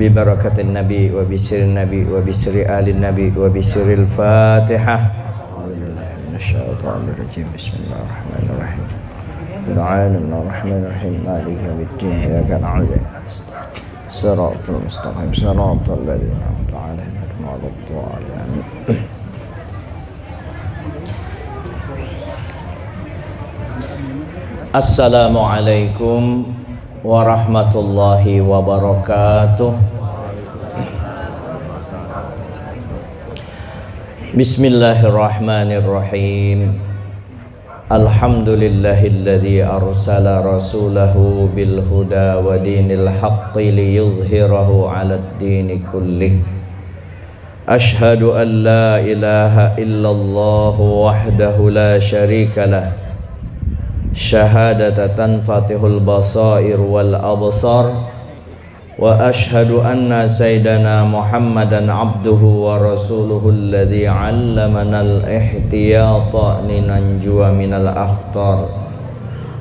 ببركة النبي وبسر النبي وبسر آل النبي وبسر الفاتحة. أعوذ بالله من الشيطان الرجيم. بسم الله الرحمن الرحيم. العالمين الرحمن الرحيم مالك يوم الدين إياك نعبد صراط المستقيم صراط الذين أنعمت عليهم غير المغضوب عليهم. Assalamualaikum warahmatullahi wabarakatuh. Bismillahirrahmanirrahim. Alhamdulillahilladzi arsala rasulahu bil huda wa dinil haqqi liyuzhirahu 'alad dini kullih. Ashhadu an la ilaha illallah wahdahu la syarika lah. Syahadata tanfatihul basair wal absar. Wa ashhadu anna sayyidana Muhammadan abduhu wa rasuluhu alladhi 'allamana al-ihtiyata linanjuwa minal akhtar.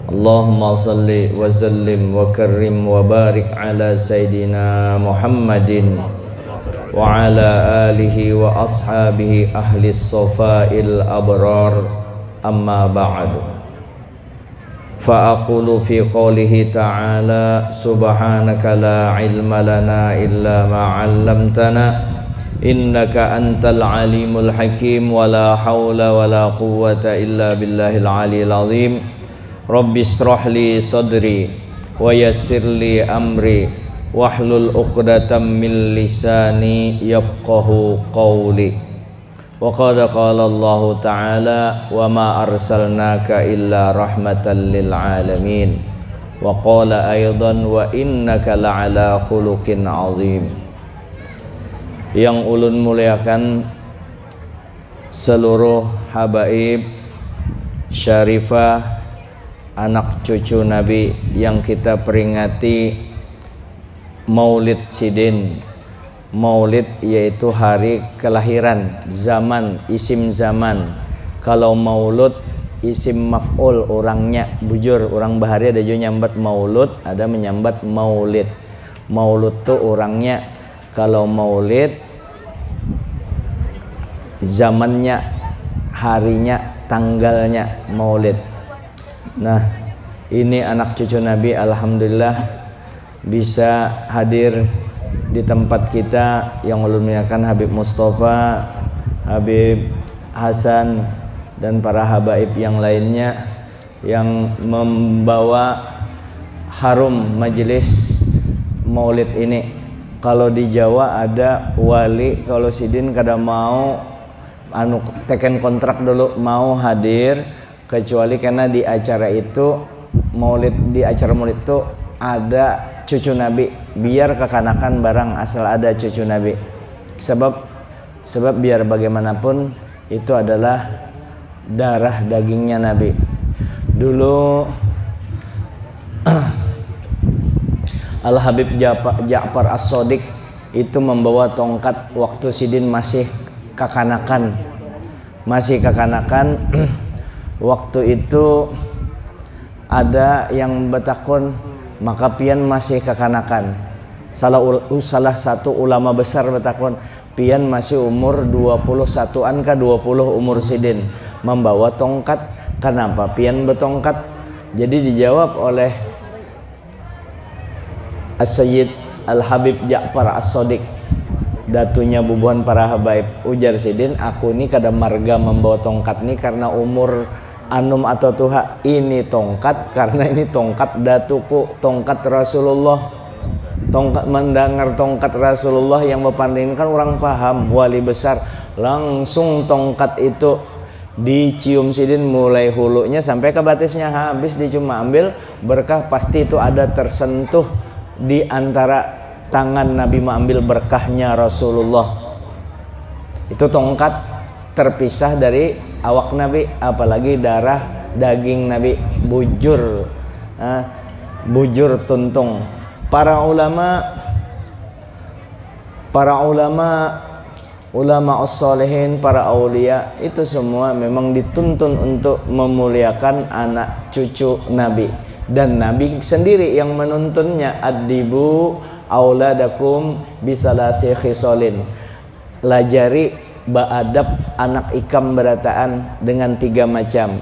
Allahumma salli wa sallim wa karrim wa barik ala sayyidina Muhammadin wa ala alihi wa ashabihi ahli as-safa'il abrar. Amma ba'du. Fa'aqulu fi qawlihi ta'ala subhanaka la ilma lana illa ma 'allamtana innaka antal alimul hakim wa la hawla wa la quwwata illa billahil aliyil azim. Rabbi ishrah li sadri wa yassir li amri wahlul 'uqdatam min lisani yafqahu qawli. Wa qad qala Allah ta'ala wa ma arsalnaka illa rahmatan lil alamin. Wa qala aydan wa innaka la'ala khuluqin azim. Yang ulun muliakan seluruh habaib syarifah anak cucu Nabi yang kita peringati Maulid Sidin. Maulid yaitu hari kelahiran, zaman, isim zaman. Kalau maulud isim maf'ul, orangnya bujur, orang bahari ada juga nyambat maulud, ada menyambat maulid. Maulud tuh orangnya. Kalau maulid zamannya, harinya, tanggalnya maulid. Nah, ini anak cucu Nabi alhamdulillah bisa hadir di tempat kita yang memuliakan Habib Mustafa, Habib Hasan dan para habaib yang lainnya yang membawa harum majelis maulid ini. Kalau di Jawa ada wali, kalau Sidin kada mau teken kontrak dulu mau hadir, kecuali karena di acara itu maulid, di acara maulid itu ada cucu Nabi, biar kekanakan barang asal ada cucu Nabi. Sebab biar bagaimanapun itu adalah darah dagingnya Nabi. Dulu Al-Habib Ja'far As-Shadiq itu membawa tongkat waktu Sidin masih kekanakan. Waktu itu ada yang bertakun, maka pian masih kekanakan. Salah satu ulama besar bertakun, pian masih umur 21-an ke 20 umur Sidin membawa tongkat. Kenapa pian bertongkat? Jadi dijawab oleh As-Sayyid Al-Habib Ja'far As-Shadiq, datunya bubuhan para habaib. Ujar Sidin, aku ini kada marga membawa tongkat ini karena umur anum atau tuha, ini tongkat karena ini tongkat datuku, tongkat Rasulullah. Tongkat, mendengar tongkat Rasulullah yang berpandingkan orang paham, wali besar. Langsung tongkat itu dicium Sidin mulai hulunya sampai ke batisnya, habis dicuma ambil berkah. Pasti itu ada tersentuh di antara tangan Nabi mengambil berkahnya Rasulullah. Itu tongkat terpisah dari awak Nabi, apalagi darah daging Nabi, bujur tuntung. Para ulama as-salihin, para aulia itu semua memang dituntun untuk memuliakan anak cucu Nabi. dan Nabi sendiri yang menuntunnya, adibu auladakum bisalasi khisolin, lajari ba'adab anak ikam berataan dengan 3 macam.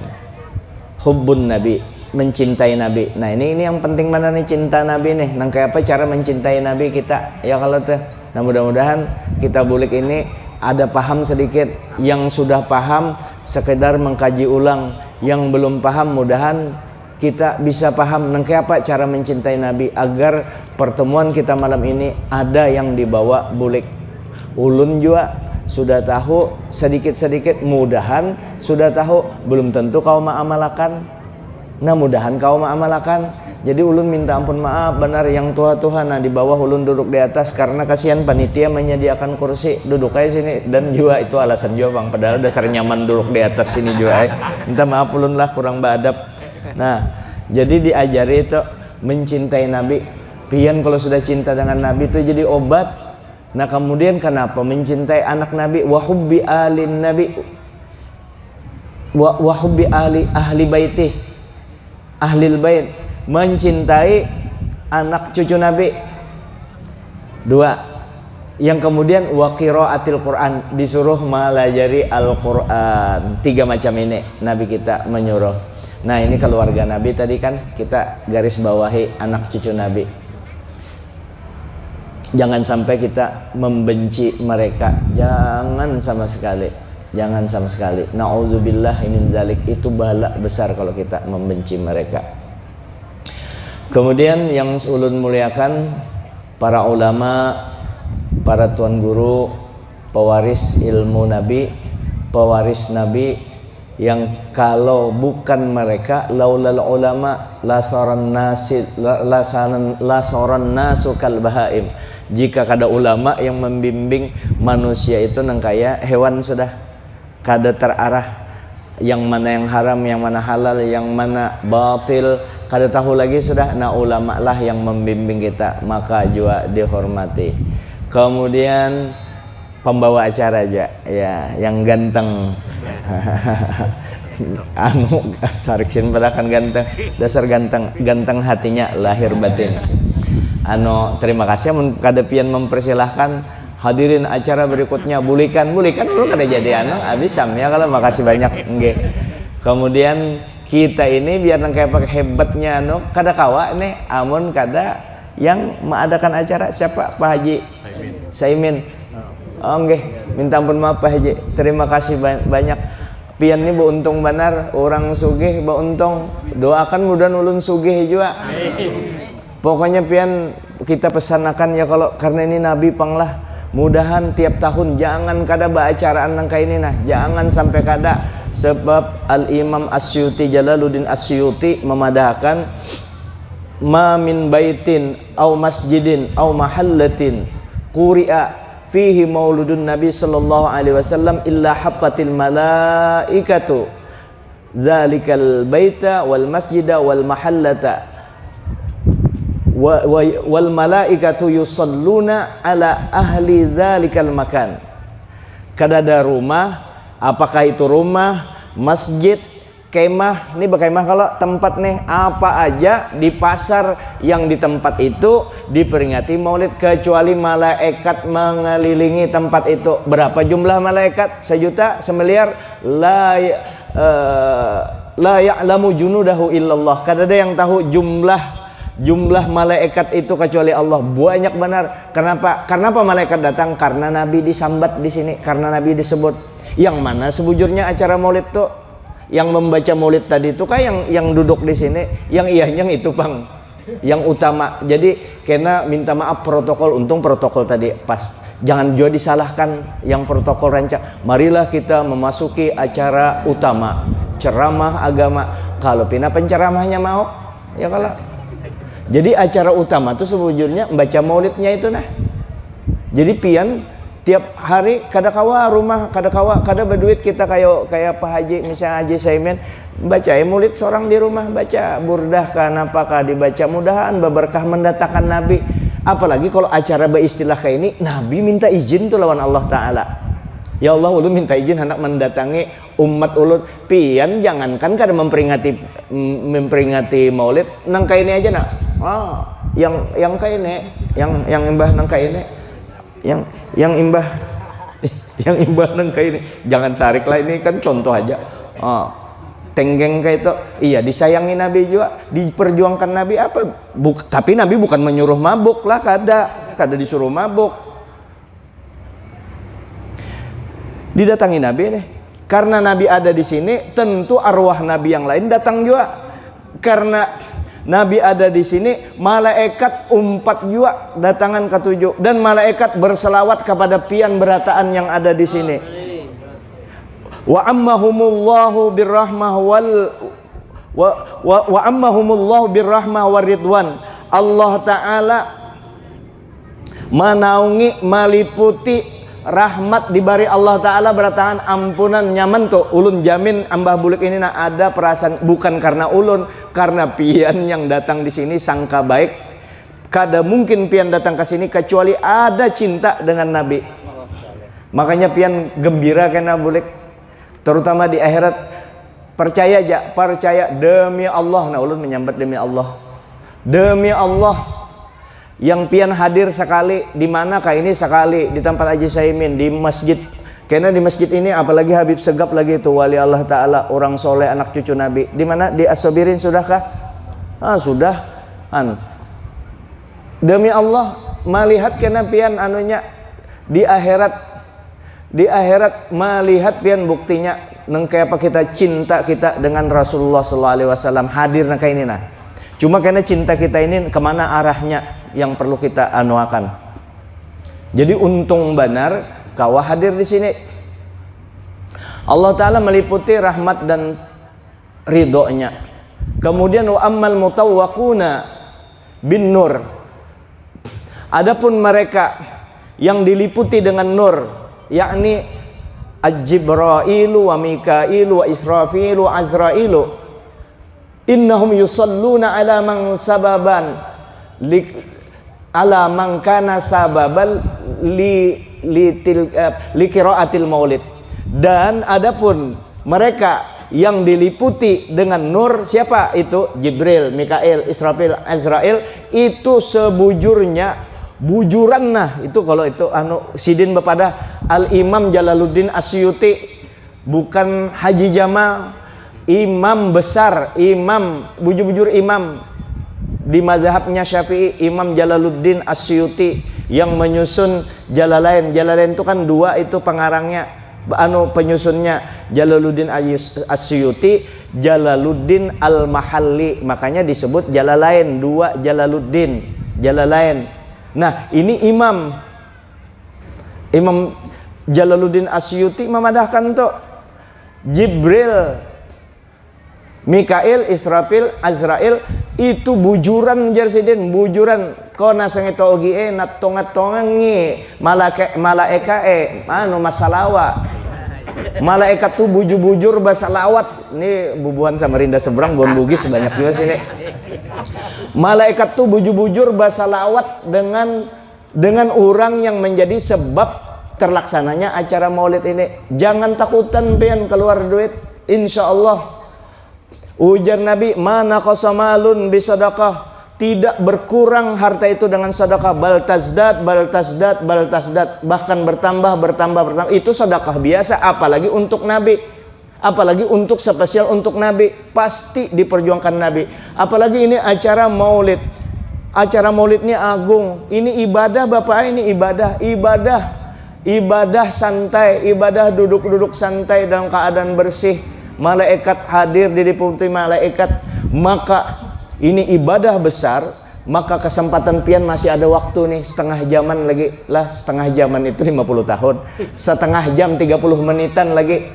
Hubbun Nabi, mencintai Nabi. Nah ini yang penting mana nih, cinta Nabi nih. Nah kayak apa cara mencintai Nabi kita ya kalau tuh. Nah mudah-mudahan kita bulik ini ada paham sedikit. Yang sudah paham sekedar mengkaji ulang, yang belum paham mudahan kita bisa paham nah kayak apa cara mencintai Nabi, agar pertemuan kita malam ini ada yang dibawa bulik. Ulun juga sudah tahu sedikit-sedikit, mudahan sudah tahu, belum tentu kau ma'amalakan. Nah mudahan kau ma'amalakan. Jadi ulun minta ampun maaf benar yang tua-tua. Nah di bawah ulun duduk di atas karena kasihan panitia menyediakan kursi, duduk aja sini. Dan juga itu alasan juga bang, padahal dasar nyaman duduk di atas sini juga. Minta maaf ulun lah kurang beradab. Nah jadi diajari itu mencintai Nabi. Pian kalau sudah cinta dengan Nabi itu jadi obat. Nah kemudian kenapa mencintai anak Nabi, wahubbi alin Nabi, wahubbi ahli baitih, ahlil bait, mencintai anak cucu Nabi. 2, yang kemudian wa qiraatil Quran, disuruh melajari Al-Quran. 3 macam ini Nabi kita menyuruh. Nah ini keluarga Nabi tadi kan kita garis bawahi anak cucu Nabi. Jangan sampai kita membenci mereka, jangan sama sekali, jangan sama sekali. Na'udzubillah min dzalik, itu bala besar kalau kita membenci mereka. Kemudian yang ulun muliakan, para ulama, para tuan guru, pewaris ilmu Nabi, pewaris Nabi, yang kalau bukan mereka, laulal ulama lasaran nasu kal bahaim. Jika kada ulama yang membimbing manusia itu nang kaya hewan sudah, kada terarah yang mana yang haram, yang mana halal, yang mana batil, kada tahu lagi sudah. Nah ulama lah yang membimbing kita, maka juga dihormati. Kemudian pembawa acara aja ya yang ganteng. Anu sariksin pada kan ganteng, dasar ganteng hatinya lahir batin. Anu terima kasih kadepian mempersilahkan hadirin acara berikutnya. Bulikan dulu kada jadi anu abisam ya kalau makasih banyak nggih. Kemudian kita ini biar nang kayak hebatnya anu kada kawa nih amun kada yang mengadakan acara siapa Pak Haji Saimin. Oh nggih, minta ampun maaf Pak Haji. Terima kasih banyak. Pian ini beuntung benar, orang sugih beuntung. Doakan mudah ulun sugih juga. Pokoknya pian kita pesanakan ya kalau karena ini Nabi panglah, mudahan tiap tahun jangan kada baacaraan nang kayak ini nah, jangan sampai kada. Sebab Al-Imam Asyuti Jalaluddin Asyuti memadahkan ma min baitin au masjidin au mahallatin quri'a fihi mauludun Nabi sallallahu alaihi wasallam illa haffatil malaikatu dzalikal baita wal masjida wal mahallata wal malaikatu yusalluna ala ahli dzalikal makan. Kada ada rumah, apakah itu rumah, masjid, kemah, ini berkemah kalau tempat nih apa aja di pasar yang di tempat itu diperingati maulid kecuali malaikat mengelilingi tempat itu. Berapa jumlah malaikat? 1 juta, 1 miliar? La ya'lamu junudahu illallah. Kada ada yang tahu jumlah malaikat itu kecuali Allah. Banyak benar. Kenapa malaikat datang? Karena Nabi disambat di sini, karena Nabi disebut. Yang mana sebujurnya acara maulid tuh? Yang membaca maulid tadi itu kan yang duduk di sini, yang iyahnya itu bang, yang utama. Jadi kena minta maaf protokol, untung protokol tadi pas. Jangan juga disalahkan yang protokol rancang. Marilah kita memasuki acara utama, ceramah agama. Kalau pina penceramahnya mau, ya kalau. Jadi acara utama itu sebujurnya membaca maulidnya itu nah. Jadi pian tiap hari kada kawa rumah, kada berduit kita kayak Pak Haji misalnya Haji Saimin baca maulid seorang di rumah, baca burdah kan apakah dibaca, mudahan berkah mendatangkan Nabi. Apalagi kalau acara beristilah kayak ini, Nabi minta izin tuh lawan Allah Ta'ala. Ya Allah, ulun minta izin hendak mendatangi umat ulun pian jangankan kada memperingati maulid nang kaini aja nak. Yang kaini yang imbah nang kaini yang imbah yang imbah nang kaini jangan sarik lah, ini kan contoh aja. Tenggeng kayak itu, iya disayangi Nabi juga, diperjuangkan Nabi apa? Tapi Nabi bukan menyuruh mabuk lah, kada disuruh mabuk. Didatangi Nabi nih, karena Nabi ada di sini, tentu arwah Nabi yang lain datang juga. Karena Nabi ada di sini, malaikat umpat juga datangan ketujuh, dan malaikat berselawat kepada pian berataan yang ada di sini. Wa ammahumullahu birrahmah wa ammahumullahu birrahmah waridwan. Allah Ta'ala menaungi, meliputi rahmat dibari Allah Ta'ala berataan ampunan nyaman tuh. Ulun jamin ambah bulik ini nak ada perasaan, bukan karena ulun, karena pian yang datang di sini sangka baik. Kada mungkin pian datang ke sini kecuali ada cinta dengan Nabi. Makanya pian gembira kena bulik. Terutama di akhirat, percaya aja, percaya demi Allah. Nah ulun menyambat demi Allah, demi Allah yang pian hadir sekali di mana kah ini sekali di tempat Haji Saimin di masjid. Karena di masjid ini apalagi Habib Segap lagi itu wali Allah Ta'ala, orang soleh, anak cucu Nabi. Di mana? Di As-Sabirin sudahkah? Sudah. Demi Allah melihat kena pian anunya di akhirat. Di akhirat melihat pian buktinya neng kayak apa kita cinta kita dengan Rasulullah SAW hadir nang kayak ini nah. Cuma karena cinta kita ini kemana arahnya yang perlu kita anuakan. Jadi untung benar kau hadir di sini. Allah Ta'ala meliputi rahmat dan ridhonya. Kemudian wa ammal mutawwaquna bin nur. Adapun mereka yang diliputi dengan nur, yakni Jibrailu wa Mikailu wa Israfilu wa Azrailu, innahum yusalluna ala man sababan ala man kana sababan li qiraatil maulid. Dan adapun mereka yang diliputi dengan nur, siapa itu? Jibril, Mikail, Israfil, Azrail, itu sebujurnya bujuran. Nah itu kalau itu sidin bepada Al-Imam Jalaluddin Asyuti, bukan Haji Jamal, imam besar, imam bujur-bujur imam di mazhabnya Syafi'i, Imam Jalaluddin Asyuti yang menyusun Jalalain. Jalalain itu kan dua, itu pengarangnya, penyusunnya Jalaluddin Asyuti, Jalaluddin Al-Mahalli, makanya disebut Jalalain, dua Jalaluddin, Jalalain. Nah ini Imam Jalaluddin Asyuti memadahkan tuh Jibril, Mikail, Israfil, Azrail itu bujuran jarsidin, bujuran kona sangito ogi natongatongangi malaika masalawa. Malaikat tuh bujur-bujur basalawat. Ini bubuhan Samarinda seberang Bon Bugis sebanyak juga sini. Malaikat tuh bujur-bujur basalawat dengan orang yang menjadi sebab terlaksananya acara maulid ini. Jangan takutan pian keluar duit, insya Allah. Ujar Nabi, mana qasamalun bisadaqah, tidak berkurang harta itu dengan sedekah, bal tazdad, bahkan bertambah. Itu sedekah biasa, apalagi untuk Nabi, apalagi untuk spesial untuk Nabi, pasti diperjuangkan Nabi. Apalagi ini acara maulid, acara maulidnya agung, ini ibadah Bapak, ini ibadah santai, ibadah duduk-duduk santai dalam keadaan bersih. Malaikat hadir, diliputi malaikat, maka ini ibadah besar. Maka kesempatan pian masih ada waktu nih, setengah jaman lagi lah. Setengah jaman itu 50 tahun, setengah jam 30 menitan lagi,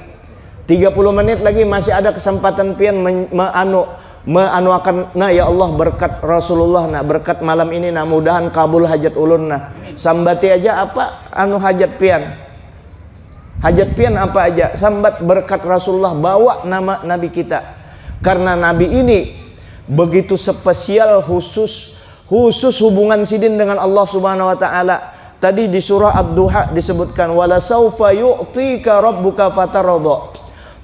30 menit lagi masih ada kesempatan pian akan. Nah ya Allah, berkat Rasulullah, nah berkat malam ini, nah mudahan kabul hajat ulun. Nah sambati aja apa hajat pian, hajat pian apa aja, sambat berkat Rasulullah, bawa nama Nabi kita. Karena Nabi ini begitu spesial, khusus hubungan sidin dengan Allah Subhanahu wa taala. Tadi di surah Ad-Duha disebutkan wala saufa yu'tika rabbuka fatarada.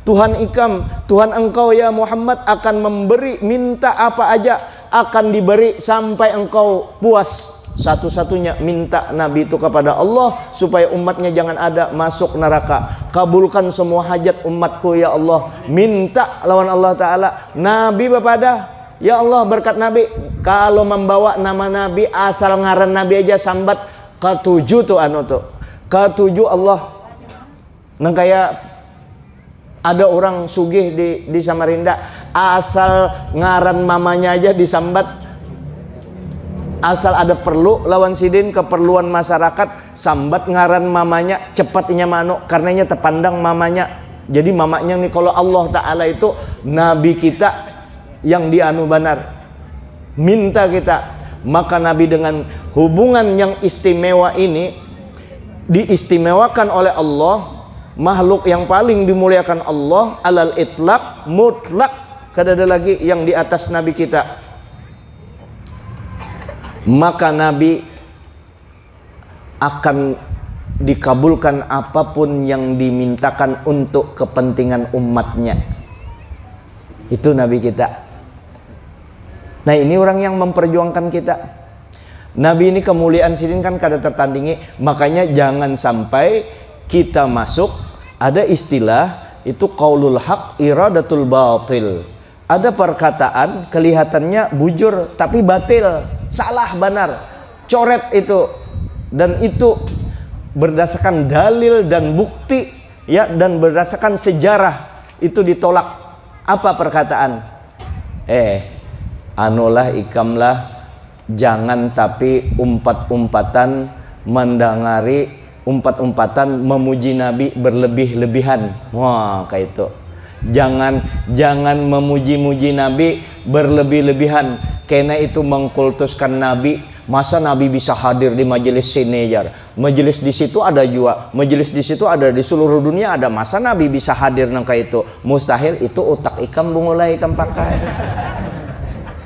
Tuhan ikam, Tuhan engkau ya Muhammad akan memberi, minta apa aja akan diberi sampai engkau puas. Satu-satunya minta Nabi itu kepada Allah supaya umatnya jangan ada masuk neraka. Kabulkan semua hajat umatku ya Allah. Minta lawan Allah Ta'ala. Nabi bepada, ya Allah berkat Nabi, kalau membawa nama Nabi asal ngaran Nabi aja sambat ketujuh tuh ketujuh Allah. Nang kayak ada orang sugih di Samarinda, asal ngaran mamanya aja disambat. Asal ada perlu lawan sidin, keperluan masyarakat, sambat ngaran mamanya, cepatnya mano, karenanya terpandang mamanya. Jadi mamanya nih, kalau Allah Ta'ala itu Nabi kita yang dianu banar, minta kita. Maka Nabi dengan hubungan yang istimewa ini diistimewakan oleh Allah, makhluk yang paling dimuliakan Allah, alal itlaq, mutlak, kada ada lagi yang di atas Nabi kita. Maka Nabi akan dikabulkan apapun yang dimintakan untuk kepentingan umatnya. Itu Nabi kita. Nah, ini orang yang memperjuangkan kita. Nabi ini kemuliaan sidin kan kada tertandingi. Makanya jangan sampai kita masuk, ada istilah itu qaulul haq iradatul batil. Ada perkataan kelihatannya bujur tapi batil, salah benar, coret itu, dan itu berdasarkan dalil dan bukti ya, dan berdasarkan sejarah itu ditolak. Apa perkataan? Anulah ikamlah, jangan tapi umpat-umpatan mendengari, umpat-umpatan memuji Nabi berlebih-lebihan. Wah, kayak itu. Jangan memuji-muji Nabi berlebih-lebihan, karena itu mengkultuskan Nabi. Masa Nabi bisa hadir di majelis sini jar? Majelis di situ ada juga, majelis di situ ada, di seluruh dunia ada. Masa Nabi bisa hadir nang kayak itu? Mustahil. Itu utak ikam bungulai ikam pakai.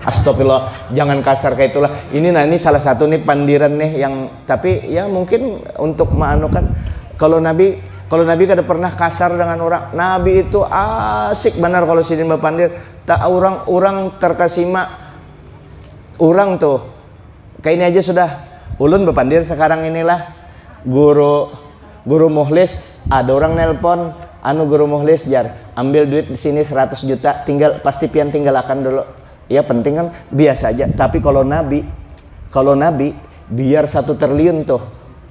Astagfirullah, jangan kasar kayak itulah. Ini salah satu nih pandiran nih yang, tapi ya mungkin untuk maanukan. Kalau Nabi kada pernah kasar dengan orang. Nabi itu asik benar kalau sidin berpandir. Tak orang terkesima. Orang tuh kayak ini aja sudah. Ulun berpandir sekarang inilah guru muhlis, ada orang nelpon, guru muhlis jar, ambil duit di sini 100 juta, tinggal pasti pian tinggalkan dulu. Ya penting kan biasa aja. Tapi kalau Nabi biar 1 triliun tuh.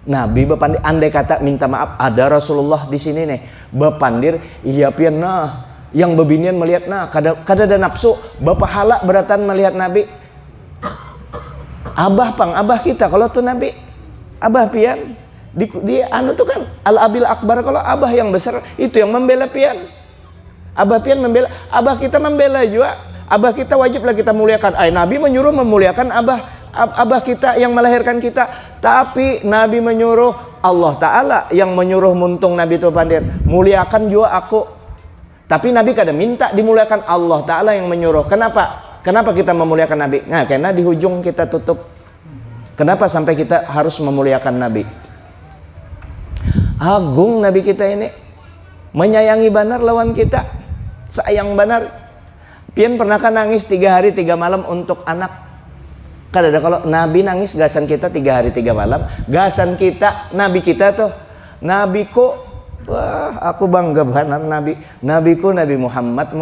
Nabi bepandir, andai kata minta maaf ada Rasulullah di sini nih, bepandir iya pian nah, yang bebinian melihat nah, kada ada nafsu, bapahala beratan melihat Nabi. Abah kita kalau tuh Nabi, abah pian di tuh kan al abil akbar, kalau abah yang besar itu yang membela pian. Abah pian membela, abah kita membela juga. Abah kita wajiblah kita muliakan. Nabi menyuruh memuliakan abah kita yang melahirkan kita. Tapi Nabi menyuruh, Allah Ta'ala yang menyuruh, muntung Nabi itu pandir, muliakan juga aku. Tapi Nabi kada minta dimuliakan, Allah Ta'ala yang menyuruh. Kenapa kita memuliakan Nabi? Nah, karena di hujung kita tutup. Kenapa sampai kita harus memuliakan Nabi? Agung Nabi kita ini, menyayangi banar lawan kita, sayang banar. Pian pernahkah nangis 3 hari 3 malam untuk anak? Kada ada. Kalau Nabi nangis, gasan kita 3 hari 3 malam. Gasan kita, Nabi kita tuh, Nabiku, wah aku bangga benar Nabi. Nabiku Nabi Muhammad,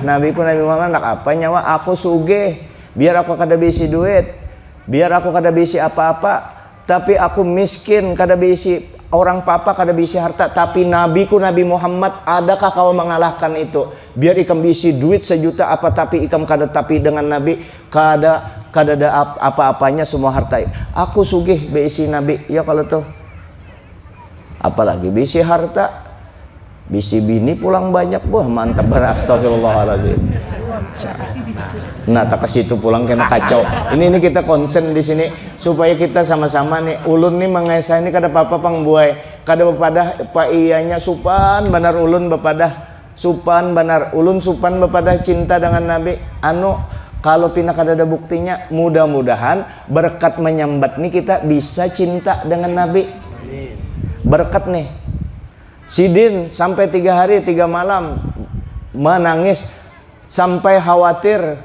Nabiku Nabi Muhammad, nak apa nyawa aku sugih, biar aku kada bisi duit, biar aku kada bisi apa-apa, tapi aku miskin, kada bisi orang papa, kada bisi harta. Tapi Nabiku Nabi Muhammad, adakah kau mengalahkan itu? Biar ikam bisi duit 1 juta apa, tapi ikam kada, tapi dengan Nabi kada ada apa-apanya semua harta. Aku sugih bisi Nabi ya kalau tuh. Apalagi bisi harta, bisi bini pulang banyak, wah mantap benar, astagfirullahaladzim. Nah, tak ke situ pulang kena kacau. Ini kita konsen di sini supaya kita sama-sama nih, ulun nih mengesah ini kada apa-apa pangbuai, kada bepadah pa iyanya supan benar ulun bepadah supan benar ulun supan bepadah cinta dengan Nabi. Kalau pina kada ada buktinya, mudah-mudahan berkat menyambat nih kita bisa cinta dengan Nabi. Berkat nih. Sidin sampai 3 hari 3 malam menangis sampai khawatir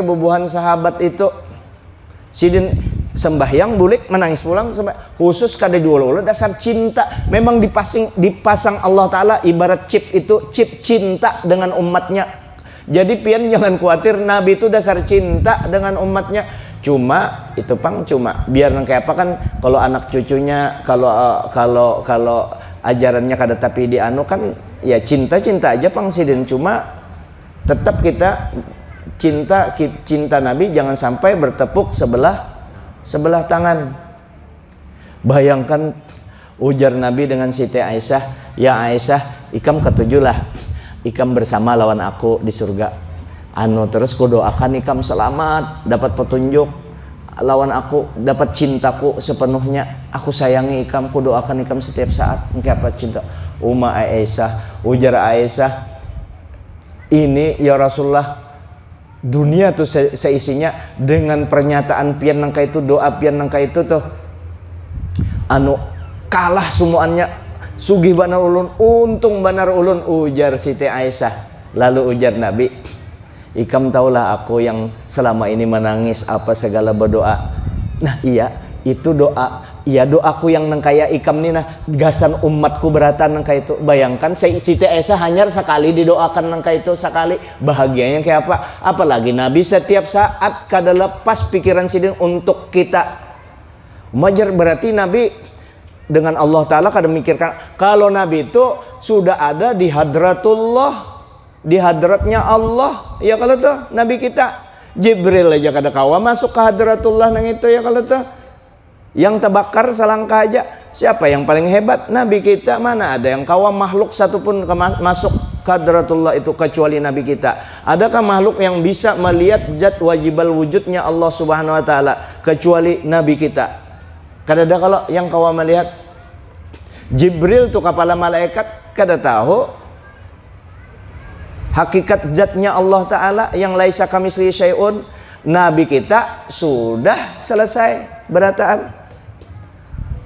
bubuhan sahabat itu. Sidin sembahyang bulik menangis pulang khusus kada jual dasar cinta. Memang dipasang Allah Ta'ala ibarat chip itu, chip cinta dengan umatnya. Jadi pian jangan khawatir, Nabi itu dasar cinta dengan umatnya. Cuma itu cuma biar kayak apa kan, kalau anak cucunya kalau ajarannya kada tapi dianu kan ya cinta aja Sidin. Cuma tetap kita cinta Nabi jangan sampai bertepuk sebelah tangan. Bayangkan ujar Nabi dengan Siti Aisyah, ya Aisyah, ikam ketujuhlah, ikam bersama lawan aku di surga. Terus ku doakan ikam selamat, dapat petunjuk, lawan aku dapat cintaku sepenuhnya. Aku sayangi ikam, ku doakan ikam setiap saat. Engke apa cinta? Aisyah, ujar Aisyah, ini ya Rasulullah, dunia tuh seisinya dengan pernyataan pian nangka itu, doa pian nangka itu tuh kalah semuanya. Sugih banar ulun, untung banar ulun, ujar Siti Aisyah. Lalu ujar Nabi, ikam taulah aku yang selama ini menangis apa segala berdoa. Nah iya, itu doa, iya doaku yang nangkaya ikam nih, nah gasan umatku beratan nangka itu. Bayangkan Siti Aisyah hanya sekali didoakan nangka itu, sekali, bahagianya kayak apa. Apalagi Nabi setiap saat kada lepas pikiran Sidin untuk kita. Majar berarti Nabi dengan Allah Ta'ala kada mikirkan. Kalau Nabi itu sudah ada di hadratullah, di hadratnya Allah, ya kalau tuh Nabi kita Jibril aja kada kawa masuk ke hadratullah nang itu, ya kalau tuh yang terbakar selangkah aja. Siapa yang paling hebat? Nabi kita. Mana ada yang kawa makhluk satupun masuk ke hadratullah itu kecuali Nabi kita. Adakah makhluk yang bisa melihat zat wajibal wujudnya Allah Subhanahu Wa Ta'ala kecuali Nabi kita? Kada ada kalau yang kawa melihat. Jibril tuh kepala malaikat kada tahu hakikat zatnya Allah Ta'ala yang laisa kamitslihi syai'un. Nabi kita sudah selesai berataan.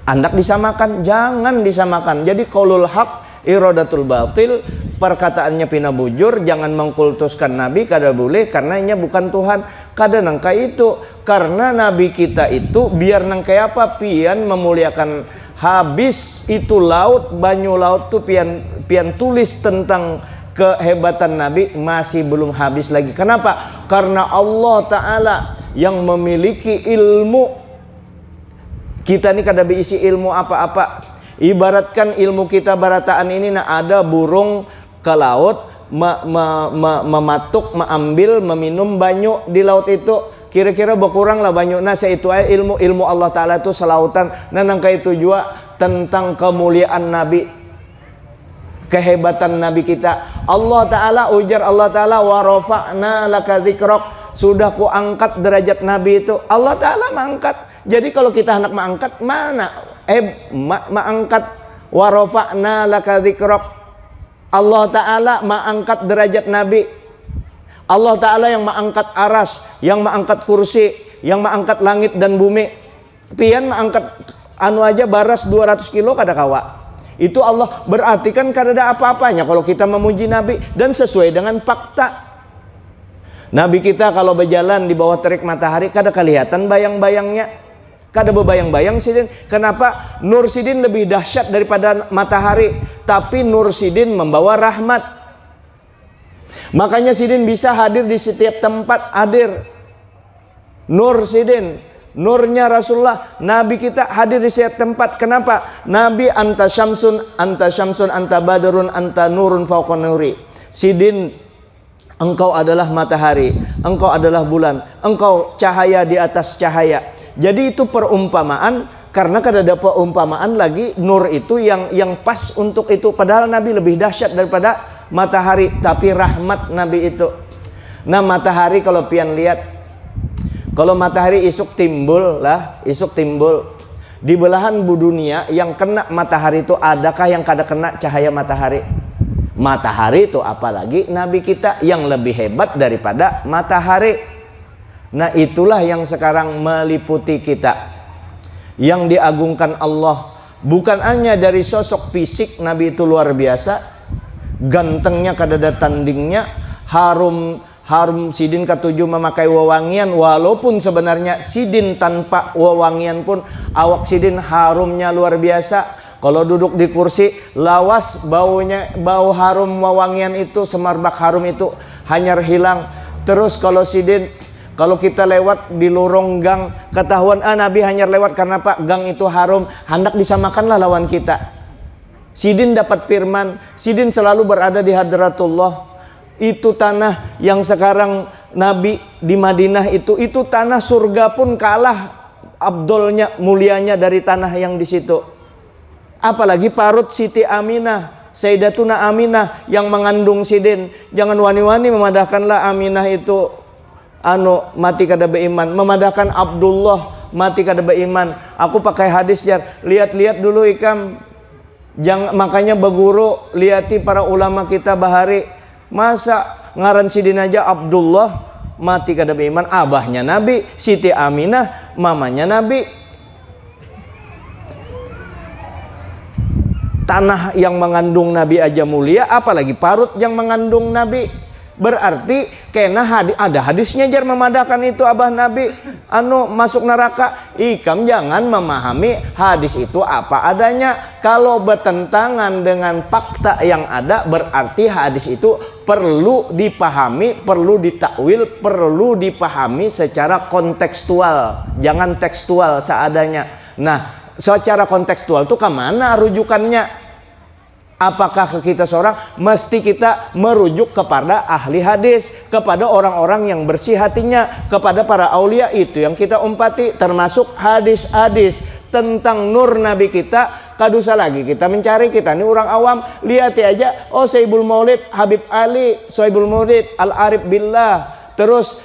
Andak disamakan, jangan disamakan. Jadi qaulul haq iradatul batil, perkataannya pina bujur, jangan mengkultuskan Nabi kada boleh karena ini bukan Tuhan. Kada nangka itu, karena Nabi kita itu biar nangka apa, pian memuliakan. Habis itu laut, banyu laut tuh pian tulis tentang kehebatan Nabi, masih belum habis lagi. Kenapa? Karena Allah Ta'ala yang memiliki ilmu. Kita ini kada berisi ilmu apa-apa. Ibaratkan ilmu kita barataan ini, nah ada burung ke laut mematuk, mengambil, meminum banyu di laut itu. Kira-kira berkurang lah banyu. Nah itu ilmu Allah Ta'ala itu selautan. Nah nangka itu juga tentang kemuliaan Nabi, kehebatan Nabi kita. Allah Ta'ala, ujar Allah Ta'ala, wa rafa'na laka dzikrak, sudah ku angkat derajat Nabi itu. Allah Ta'ala mengangkat. Jadi kalau kita hendak mengangkat, mana? Mengangkat wa rafa'na laka dzikrak. Allah Ta'ala mengangkat derajat Nabi. Allah Ta'ala yang mengangkat aras, yang mengangkat kursi, yang mengangkat langit dan bumi. Pian mengangkat aja baras 200 kilo kada kawa. Itu Allah, berarti kan kada ada apa-apanya kalau kita memuji Nabi dan sesuai dengan fakta. Nabi kita kalau berjalan di bawah terik matahari kada kelihatan bayang-bayangnya, kada berbayang-bayang Sidin. Kenapa? Nur Sidin lebih dahsyat daripada matahari, tapi Nur Sidin membawa rahmat. Makanya Sidin bisa hadir di setiap tempat, hadir. Nur Sidin, nurnya Rasulullah, Nabi kita hadir di setiap tempat. Kenapa? Nabi anta syamsun, anta badrun, anta nurun fauqa nuri. Sidin, engkau adalah matahari, engkau adalah bulan, engkau cahaya di atas cahaya. Jadi itu perumpamaan, karena kada ada perumpamaan lagi nur itu yang pas untuk itu. Padahal Nabi lebih dahsyat daripada matahari, tapi rahmat Nabi itu. Nah matahari kalau pian lihat, kalau matahari isuk timbul di belahan dunia yang kena matahari itu, adakah yang kada kena cahaya matahari? Matahari itu apalagi Nabi kita yang lebih hebat daripada matahari. Nah itulah yang sekarang meliputi kita, yang diagungkan Allah Bukan hanya dari sosok fisik Nabi itu luar biasa, gantengnya kadada tandingnya, harum sidin ketujuh memakai wewangian, walaupun sebenarnya sidin tanpa wewangian pun awak sidin harumnya luar biasa. Kalau duduk di kursi lawas bau harum wewangian itu, semarbak harum itu hanyar hilang. Terus kalau sidin, kalau kita lewat di lorong gang ketahuan Nabi hanyar lewat karena Pak gang itu harum, hendak disamakanlah lawan kita. Sidin dapat firman, sidin selalu berada di hadratullah. Itu tanah yang sekarang Nabi di Madinah itu tanah surga pun kalah abdolnya, mulianya dari tanah yang di situ. Apalagi parut Siti Aminah, Sayyidatuna Aminah yang mengandung sidin. Jangan wani-wani memadahkanlah Aminah itu mati kada beriman, memadahkan Abdullah mati kada beriman. Aku pakai hadis ya, lihat-lihat dulu ikam. Jangan, makanya berguru liati para ulama kita bahari, masa ngaran sidin aja Abdullah mati kada beriman, abahnya Nabi, Siti Aminah mamanya Nabi. Tanah yang mengandung Nabi aja mulia, apalagi parut yang mengandung Nabi. Berarti kena ada hadisnya jar memadahkan itu abah Nabi masuk neraka. Ikam jangan memahami hadis itu apa adanya. Kalau bertentangan dengan fakta yang ada, berarti hadis itu perlu dipahami, perlu ditakwil, perlu dipahami secara kontekstual, jangan tekstual seadanya. Nah, secara kontekstual itu kemana rujukannya? Apakah ke kita seorang? Mesti kita merujuk kepada ahli hadis, kepada orang-orang yang bersih hatinya, kepada para aulia. Itu yang kita umpati, termasuk hadis-hadis tentang nur Nabi kita. Kadusa lagi kita mencari, kita ini orang awam. Lihat aja, Saibul Maulid Habib Ali, Saibul Maulid Al-Arif Billah. Terus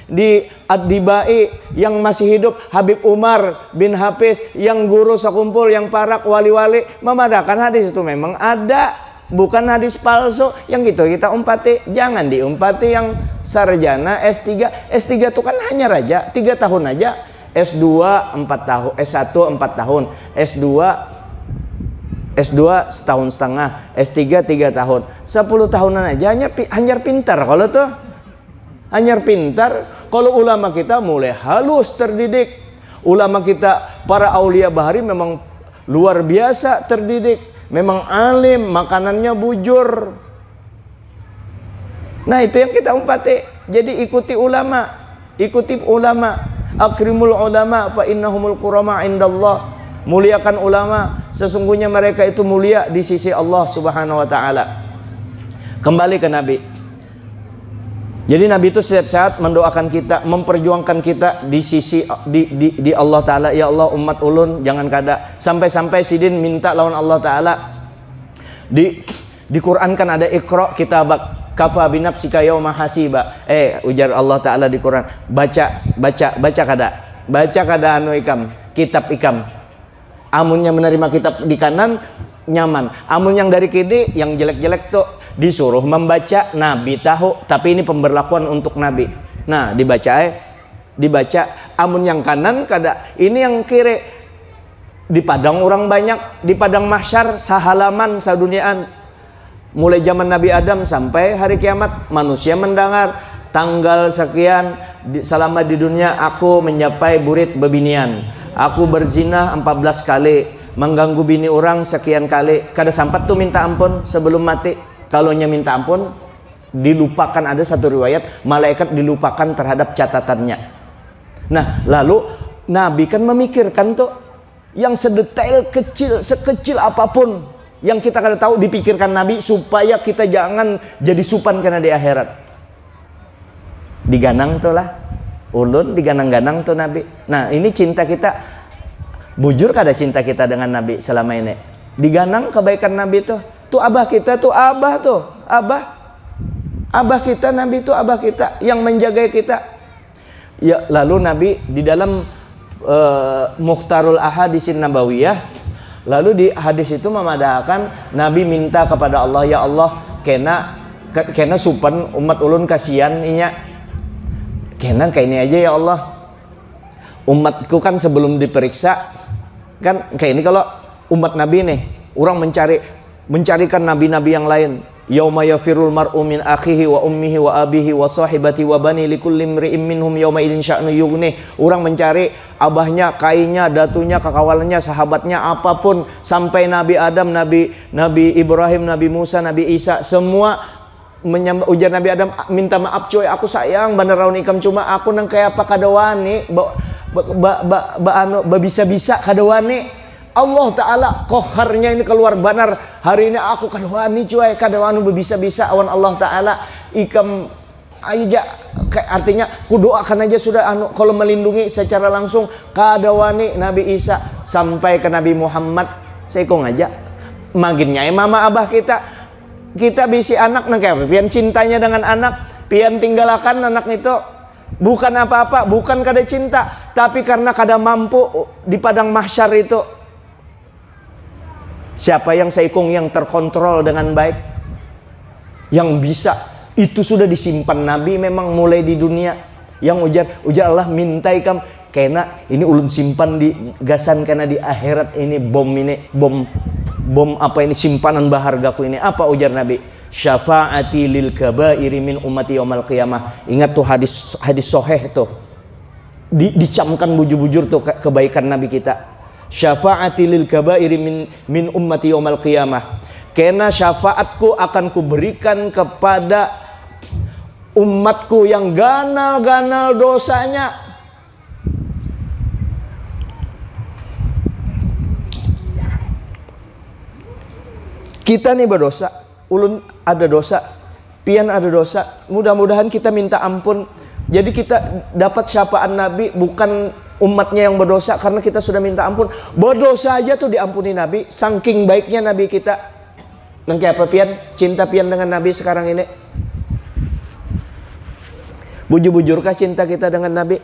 di Ad-Dibai yang masih hidup, Habib Umar bin Hafiz yang guru sekumpul, yang parak wali-wali memadahkan hadis itu memang ada, bukan hadis palsu. Yang gitu kita umpati, jangan diumpati yang sarjana S3. S3 itu kan hanya raja 3 tahun aja, S2 4 tahun, S1 4 tahun, S2 setahun setengah, S3 3 tahun, 10 tahunan aja hanyar pintar. Kalau tuh hanyar pintar, kalau ulama kita mulai halus terdidik. Ulama kita para aulia bahari memang luar biasa terdidik, memang alim, makanannya bujur. Nah itu yang kita umpati. Jadi ikuti ulama, akrimul ulama fa innahumul kurama indallah. Muliakan ulama, sesungguhnya mereka itu mulia di sisi Allah Subhanahu wa taala. Kembali ke Nabi. Jadi Nabi itu setiap saat mendoakan kita, memperjuangkan kita di sisi di Allah taala. Ya Allah, umat ulun jangan kada. Sampai-sampai sidin minta lawan Allah taala. Di Quran kan ada Iqra kitabak kafa binafsika yauma hasiba. Ujar Allah taala di Quran, baca kada. Baca kada ikam, kitab ikam. Amunnya menerima kitab di kanan nyaman, amun yang dari kiri yang jelek-jelek tuh disuruh membaca. Nabi tahu, tapi ini pemberlakuan untuk Nabi. Nah dibaca amun yang kanan kada, ini yang kiri. Di padang orang banyak, di padang mahsyar sahalaman saduniaan, mulai zaman Nabi Adam sampai hari kiamat manusia mendengar tanggal sekian selama di dunia aku menyapai burit bebinian, aku berzina 14 kali, mengganggu bini orang sekian kali. Kada sampat tuh minta ampun sebelum mati. Kalau minta ampun dilupakan, ada satu riwayat malaikat dilupakan terhadap catatannya. Nah lalu Nabi kan memikirkan tuh yang sedetail kecil, sekecil apapun yang kita kada tahu, dipikirkan Nabi supaya kita jangan jadi supan karena di akhirat. Diganang tuh lah ulun, diganang-ganang tuh Nabi. Nah ini cinta kita, bujur kada cinta kita dengan Nabi selama ini? Diganang kebaikan Nabi tuh. Tuh abah kita tuh, abah kita Nabi tuh, abah kita yang menjaga kita. Ya lalu Nabi di dalam Mukhtarul Ahadisin Nabawiyah, lalu di hadis itu memadahkan Nabi minta kepada Allah, ya Allah kena supan umat ulun kasihan inya, kena kayak ini aja ya Allah. Umatku kan sebelum diperiksa Kan kayak ini kalau umat Nabi nih, orang mencarikan nabi-nabi yang lain. Yauma yafirul mar'u min akhihi wa ummihi wa abihi wa sahibati wa bani likulli imri'in minhum yauma idzin sya'nu yughni. Orang mencari abahnya, kainya, datunya, kekawalannya, sahabatnya, apapun, sampai Nabi Adam, Nabi Ibrahim, Nabi Musa, Nabi Isa, semua ujar Nabi Adam, minta maaf coy, aku sayang bener raun ikam, cuma aku nang kayak apa kadawani bisa-bisa kadawani. Allah Ta'ala koharnya ini keluar banar. Hari ini aku kadawani cuy, kadawanu bisa-bisa awan Allah Ta'ala ikam aja, artinya ku doakan aja sudah kalau melindungi secara langsung kadawani Nabi Isa sampai ke Nabi Muhammad. Saya kong aja maginnya mama abah kita bisi anak nang kayak pian cintanya dengan anak, pian tinggalkan anak itu bukan apa-apa, bukan kada cinta, tapi karena kada mampu di padang mahsyar itu. Siapa yang saikung yang terkontrol dengan baik, yang bisa, itu sudah disimpan Nabi memang mulai di dunia. Yang ujar Allah mintai kam kena ini ulun simpan di gasan karena di akhirat ini bom apa ini simpanan bahargaku ini. Apa ujar Nabi? Syafaati lil kabairi min ummati yaumal qiyamah. Ingat tuh hadis sahih tuh. Dicamkan bujur-bujur tuh kebaikan Nabi kita. Syafaati lil kabairi min ummati yaumal qiyamah. Karena syafaatku akan kuberikan kepada umatku yang ganal-ganal dosanya. Kita nih berdosa, ulun ada dosa, pian ada dosa. Mudah-mudahan kita minta ampun. Jadi kita dapat syafaat Nabi, bukan umatnya yang berdosa, karena kita sudah minta ampun. Berdosa aja tuh diampuni Nabi, saking baiknya Nabi kita. Nang kayak apa pian? Cinta pian dengan Nabi sekarang ini. Bujur-bujurkah cinta kita dengan Nabi?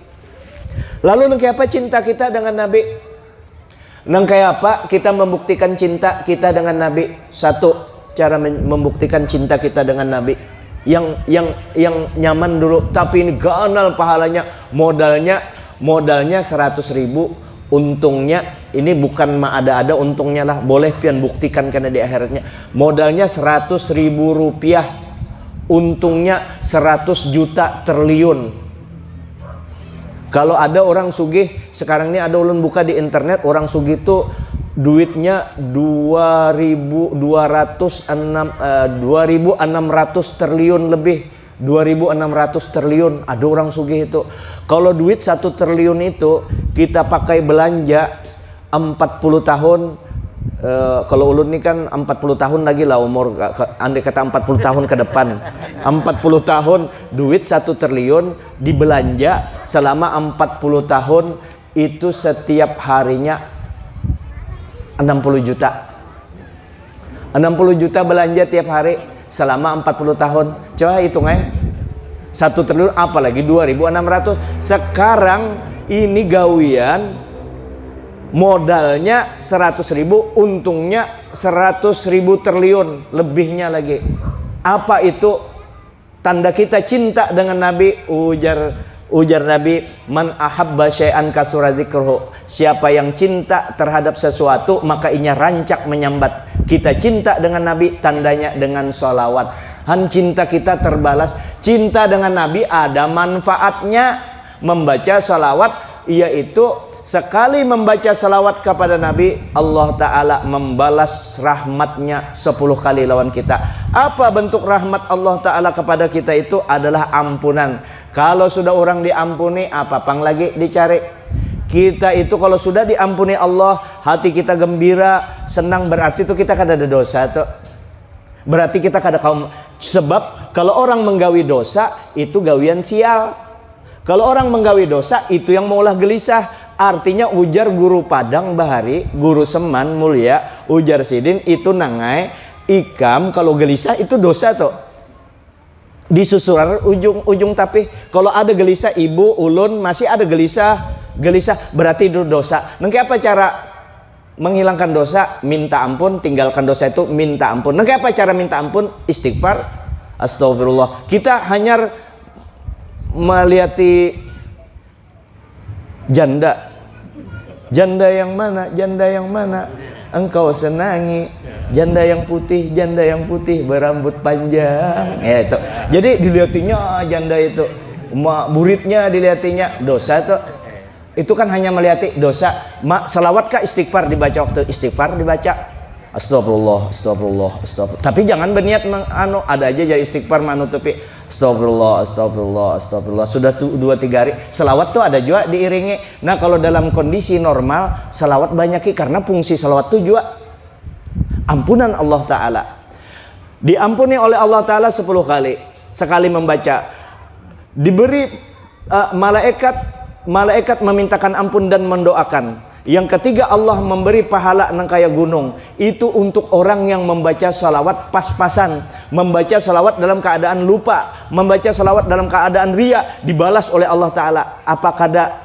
Lalu nang kayak apa cinta kita dengan Nabi? Nang kayak apa kita membuktikan cinta kita dengan Nabi? Satu cara membuktikan cinta kita dengan Nabi yang nyaman dulu, tapi ini ganal pahalanya. Modalnya 100.000, untungnya ini bukan ada untungnya lah, boleh pian buktikan karena di akhiratnya. Modalnya 100.000 rupiah, untungnya 100 juta triliun. Kalau ada orang sugih sekarang ini, ada ulun buka di internet, orang sugih itu duitnya 2.600 triliun lebih, 2.600 triliun. Ada orang sugih itu. Kalau duit 1 triliun itu kita pakai belanja 40 tahun, kalau ulun ini kan 40 tahun lagi lah umur, andai kata 40 tahun ke depan, 40 tahun duit 1 triliun dibelanja selama 40 tahun itu setiap harinya 60 juta 60 juta belanja tiap hari selama 40 tahun. Coba hitung aja 1 triliun apalagi 2.600. Sekarang ini gawian modalnya 100.000, untungnya 100.000 triliun lebihnya lagi. Apa itu? Tanda kita cinta dengan Nabi. Ujar Nabi, man ahabba syai'an kasura dzikruhu. Siapa yang cinta terhadap sesuatu maka inya rancak menyambat. Kita cinta dengan Nabi, tandanya dengan sholawat. Cinta kita terbalas. Cinta dengan Nabi ada manfaatnya. Membaca sholawat, yaitu sekali membaca salawat kepada Nabi, Allah Ta'ala membalas rahmatnya 10 kali lawan kita. Apa bentuk rahmat Allah Ta'ala kepada kita itu? Adalah ampunan. Kalau sudah orang diampuni, apa pang lagi dicari? Kita itu kalau sudah diampuni Allah, hati kita gembira, senang, berarti itu kita kada ada dosa tuh. Berarti kita kada kaum. Sebab kalau orang menggawi dosa, itu gawian sial. Kalau orang menggawi dosa, itu yang maulah gelisah. Artinya ujar guru Padang Bahari, guru Seman Mulia, ujar Sidin itu nangai ikam kalau gelisah itu dosa tuh. Disusurar ujung tapi kalau ada gelisah ibu ulun masih ada gelisah berarti itu dosa. Nengke apa cara menghilangkan dosa? Minta ampun, tinggalkan dosa itu minta ampun. Nengke apa cara minta ampun? Istighfar, astagfirullah. Kita hanya melihati janda Janda yang mana? Janda yang mana engkau senangi? Janda yang putih berambut panjang. Ya itu. Jadi dilihatinya janda itu, muridnya dilihatinya dosa tuh. Itu kan hanya melihati dosa. Selawat kah istighfar dibaca waktu istighfar dibaca? Astagfirullah, astagfirullah, astagfirullah. Tapi jangan berniat ada aja jadi istighfar menutupi astagfirullah, astagfirullah, astagfirullah. Sudah 2-3 hari. Selawat tuh ada juga diiringi. Nah, kalau dalam kondisi normal, selawat banyaki karena fungsi selawat tuh juga ampunan Allah Ta'ala. Diampuni oleh Allah Ta'ala 10 kali. Sekali membaca. Diberi malaikat memintakan ampun dan mendoakan. Yang ketiga, Allah memberi pahala nang kaya gunung. Itu untuk orang yang membaca salawat pas-pasan, membaca salawat dalam keadaan lupa, membaca salawat dalam keadaan ria, dibalas oleh Allah Ta'ala. Apa kada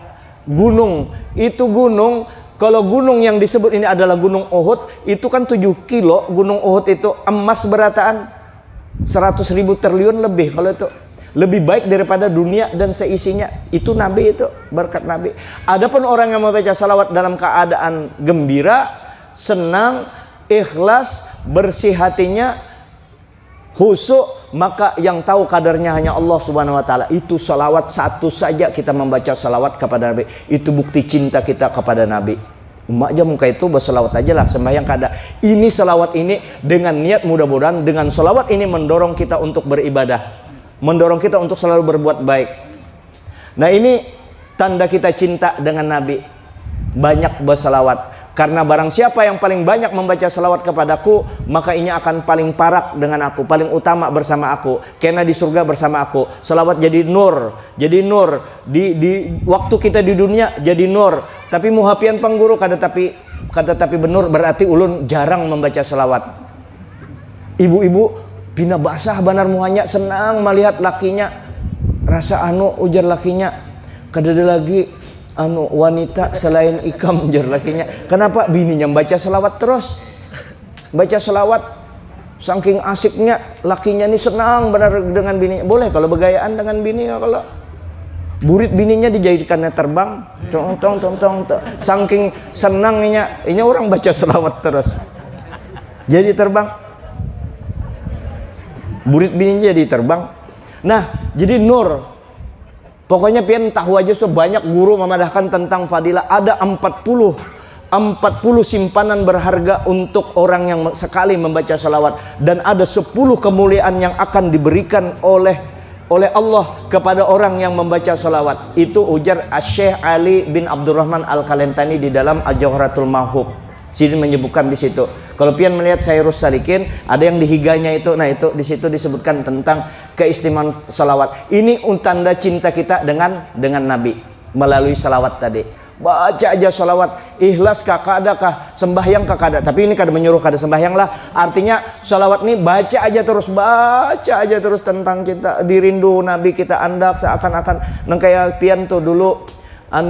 gunung? Itu gunung, kalau gunung yang disebut ini adalah gunung Uhud, itu kan 7 kilo. Gunung Uhud itu emas berataan 100.000 triliun lebih. Kalau itu lebih baik daripada dunia dan seisinya. Itu Nabi, itu berkat Nabi. Adapun orang yang membaca salawat dalam keadaan gembira, senang, ikhlas, bersih hatinya, khusyuk, maka yang tahu kadarnya hanya Allah Subhanahu wa Ta'ala. Itu salawat satu saja kita membaca salawat kepada Nabi, itu bukti cinta kita kepada Nabi. Umat aja muka itu berselawat aja lah, sembahyang kada. Ini salawat ini dengan niat, mudah-mudahan dengan salawat ini mendorong kita untuk beribadah, mendorong kita untuk selalu berbuat baik. Nah, ini tanda kita cinta dengan Nabi. Banyak berselawat. Karena barang siapa yang paling banyak membaca selawat kepadaku, maka ini akan paling parak dengan aku, paling utama bersama aku, karena di surga bersama aku. Selawat jadi nur, di waktu kita di dunia jadi nur. Tapi muhapian pengguru kada tapi benur, berarti ulun jarang membaca selawat. Ibu-ibu pina basah banar muhanya, senang melihat lakinya, rasa ujar lakinya, kada ada lagi wanita selain ikam, ujar lakinya. Kenapa? Bininya baca selawat terus, baca selawat, saking asiknya lakinya ini senang benar dengan bininya. Boleh kalau begayaan dengan bininya, kalau burit bininya dijadikannya terbang, tong, saking senangnya ini orang baca selawat terus jadi terbang, burit bininya jadi terbang. Nah, jadi nur. Pokoknya pian tahu aja, so banyak guru memadahkan tentang fadilah. Ada 40 simpanan berharga untuk orang yang sekali membaca salawat, dan ada 10 kemuliaan yang akan diberikan oleh Allah kepada orang yang membaca salawat. Itu ujar Syekh Ali bin Abdurrahman Al-Kalentani di dalam Al-Jawharatul Mahub. Sidin menyebutkan di situ. Kalau pian melihat Sairus Salikin, ada yang dihiganya itu. Nah, itu di situ disebutkan tentang keistimewaan salawat. Ini tanda cinta kita dengan Nabi melalui salawat tadi. Baca aja salawat, ikhlas kakadakah, sembahyang kakada. Tapi ini kada menyuruh kada sembahyang lah. Artinya salawat ini baca aja terus tentang cinta, dirindu Nabi kita andak seakan-akan nang kayak pian tuh dulu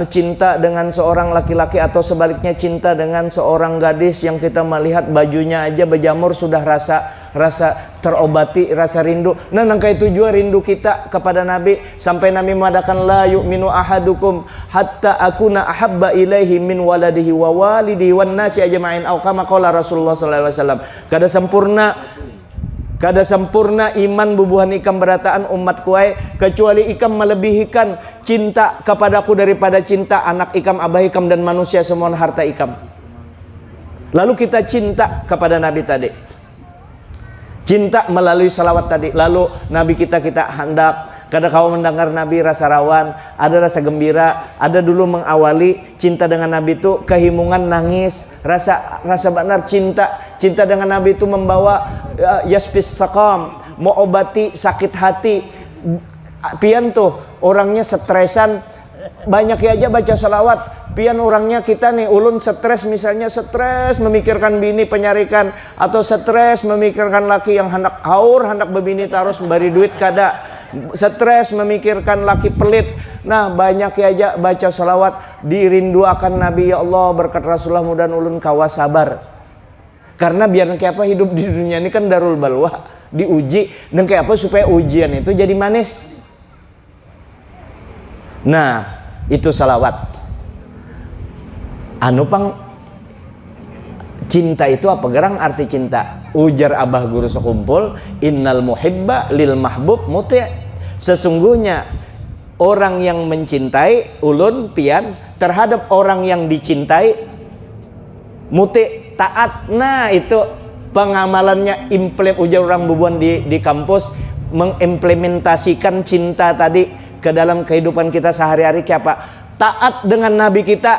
cinta dengan seorang laki-laki, atau sebaliknya cinta dengan seorang gadis yang kita melihat bajunya aja berjamur sudah rasa terobati rasa rindu. Nah, nangka itu juga rindu kita kepada Nabi, sampai Nabi mengatakan la yu'minu ahadukum hatta akuna ahabba ilaihi min waladihi wa walidihi wan nasi ajma'in, atau kama qala Rasulullah sallallahu alaihi wasallam. Kada sempurna iman bubuhan ikam berataan umat kuai, kecuali ikam melebihikan cinta kepadaku daripada cinta anak ikam, abah ikam, dan manusia semua harta ikam. Lalu kita cinta kepada Nabi tadi, cinta melalui salawat tadi. Lalu Nabi kita hendak, kada kau mendengar Nabi rasa rawan, ada rasa gembira, ada dulu mengawali cinta dengan Nabi itu kehimungan, nangis, rasa benar cinta dengan Nabi itu membawa yasfis saqam, mau obati sakit hati. Pian tuh orangnya stresan, banyak ya aja baca salawat. Pian orangnya kita nih ulun stres, misalnya stres memikirkan bini penyarikan, atau stres memikirkan laki yang hendak haur, hendak bebini terus memberi duit kada, stres memikirkan laki pelit. Nah, banyak ya aja baca salawat, dirindu akan Nabi. Ya Allah, berkat Rasulullah mudah ulun kawas sabar. Karena biar kayak apa hidup di dunia ini kan darul balwa, diuji, dan kayak apa supaya ujian itu jadi manis. Nah, itu salawat. anu pang cinta itu apa gerang arti cinta? Ujar abah guru sekumpul, innal muhibba lil mahbub muti'. Sesungguhnya orang yang mencintai ulun pian terhadap orang yang dicintai muti', taat. Nah itu pengamalannya, ujar orang bubuan di kampus, mengimplementasikan cinta tadi ke dalam kehidupan kita sehari-hari. Apa? Taat dengan nabi kita,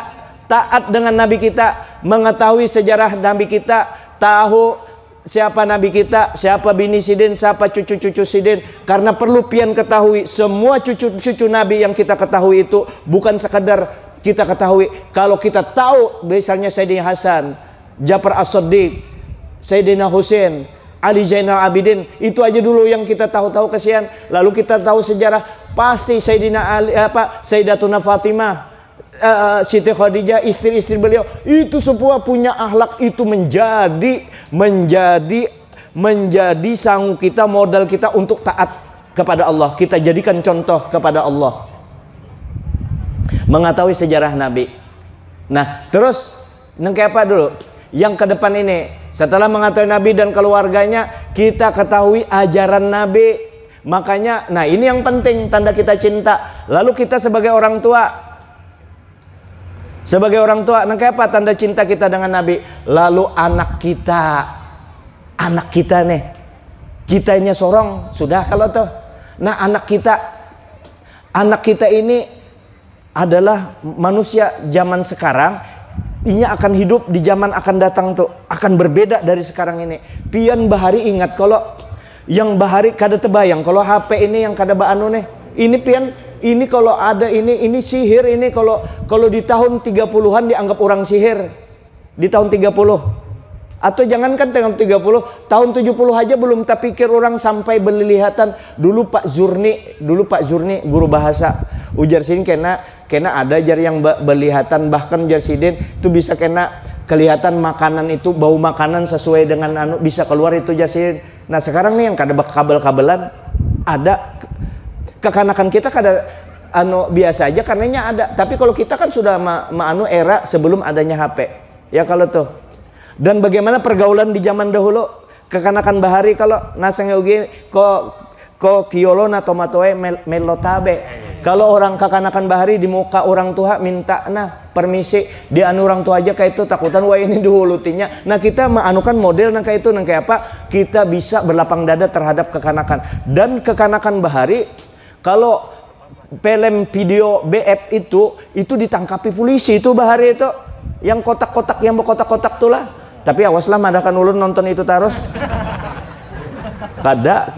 taat dengan nabi kita, mengetahui sejarah nabi kita, tahu siapa nabi kita, siapa bini sidin, siapa cucu-cucu sidin. Karena perlu pian ketahui semua cucu-cucu nabi yang kita ketahui itu bukan sekadar kita ketahui. Kalau kita tahu misalnya Sayyidina Hasan, Ja'far As-Shadiq, Sayyidina Husain, Ali Zainal Abidin, itu aja dulu yang kita tahu-tahu kesian. Lalu kita tahu sejarah, pasti Sayyidina Ali, Sayyidatuna Fatimah, Siti Khadijah, istri-istri beliau itu semua punya akhlak. Itu menjadi sanggup kita, modal kita untuk taat kepada Allah. Kita jadikan contoh kepada Allah, mengetahui sejarah Nabi. Nah terus nengke apa dulu yang ke depan ini, setelah mengetahui Nabi dan keluarganya, kita ketahui ajaran Nabi. Makanya nah ini yang penting, tanda kita cinta. Lalu kita sebagai orang tua, nengke apa tanda cinta kita dengan Nabi? Lalu anak kita nih, kitanya sorong sudah kalau tuh. Nah anak kita ini adalah manusia zaman sekarang. Ini akan hidup di zaman akan datang tuh, akan berbeda dari sekarang ini. Pian bahari ingat kalau yang bahari kada terbayang kalau HP ini yang kada baanu nih. Ini pian, ini kalau ada ini sihir ini, kalau di tahun 30-an dianggap orang sihir. Di tahun 30. Atau jangankan tahun 30, tahun 70 aja belum terpikir orang sampai berlihatan. Dulu Pak Zurni guru bahasa ujar sin kena ada jar yang berlihatan, bahkan jar sidin itu bisa kena kelihatan makanan itu, bau makanan sesuai dengan anu bisa keluar itu jar sidin. Nah sekarang nih yang kada kabel-kabelan ada, kekanakan kita kada anu biasa aja karenanya ada. Tapi kalau kita kan sudah anu era sebelum adanya HP ya kalau tuh. Dan bagaimana pergaulan di zaman dahulu, kekanakan bahari kalau nasangnya ugi ko kiolona tomatoe melotabe. Kalau orang kekanakan bahari di muka orang tua minta permisi, di anu orang tua aja kayak itu takutan wah ini dihulutinya. Nah kita maanukan model nang kayak itu, nang kayak apa? Kita bisa berlapang dada terhadap kekanakan. Dan kekanakan bahari kalau film video BF itu ditangkapi polisi itu bahari itu, yang kotak-kotak, yang berkotak-kotak tuh lah. Tapi awaslah madakan ulun nonton itu terus. Kada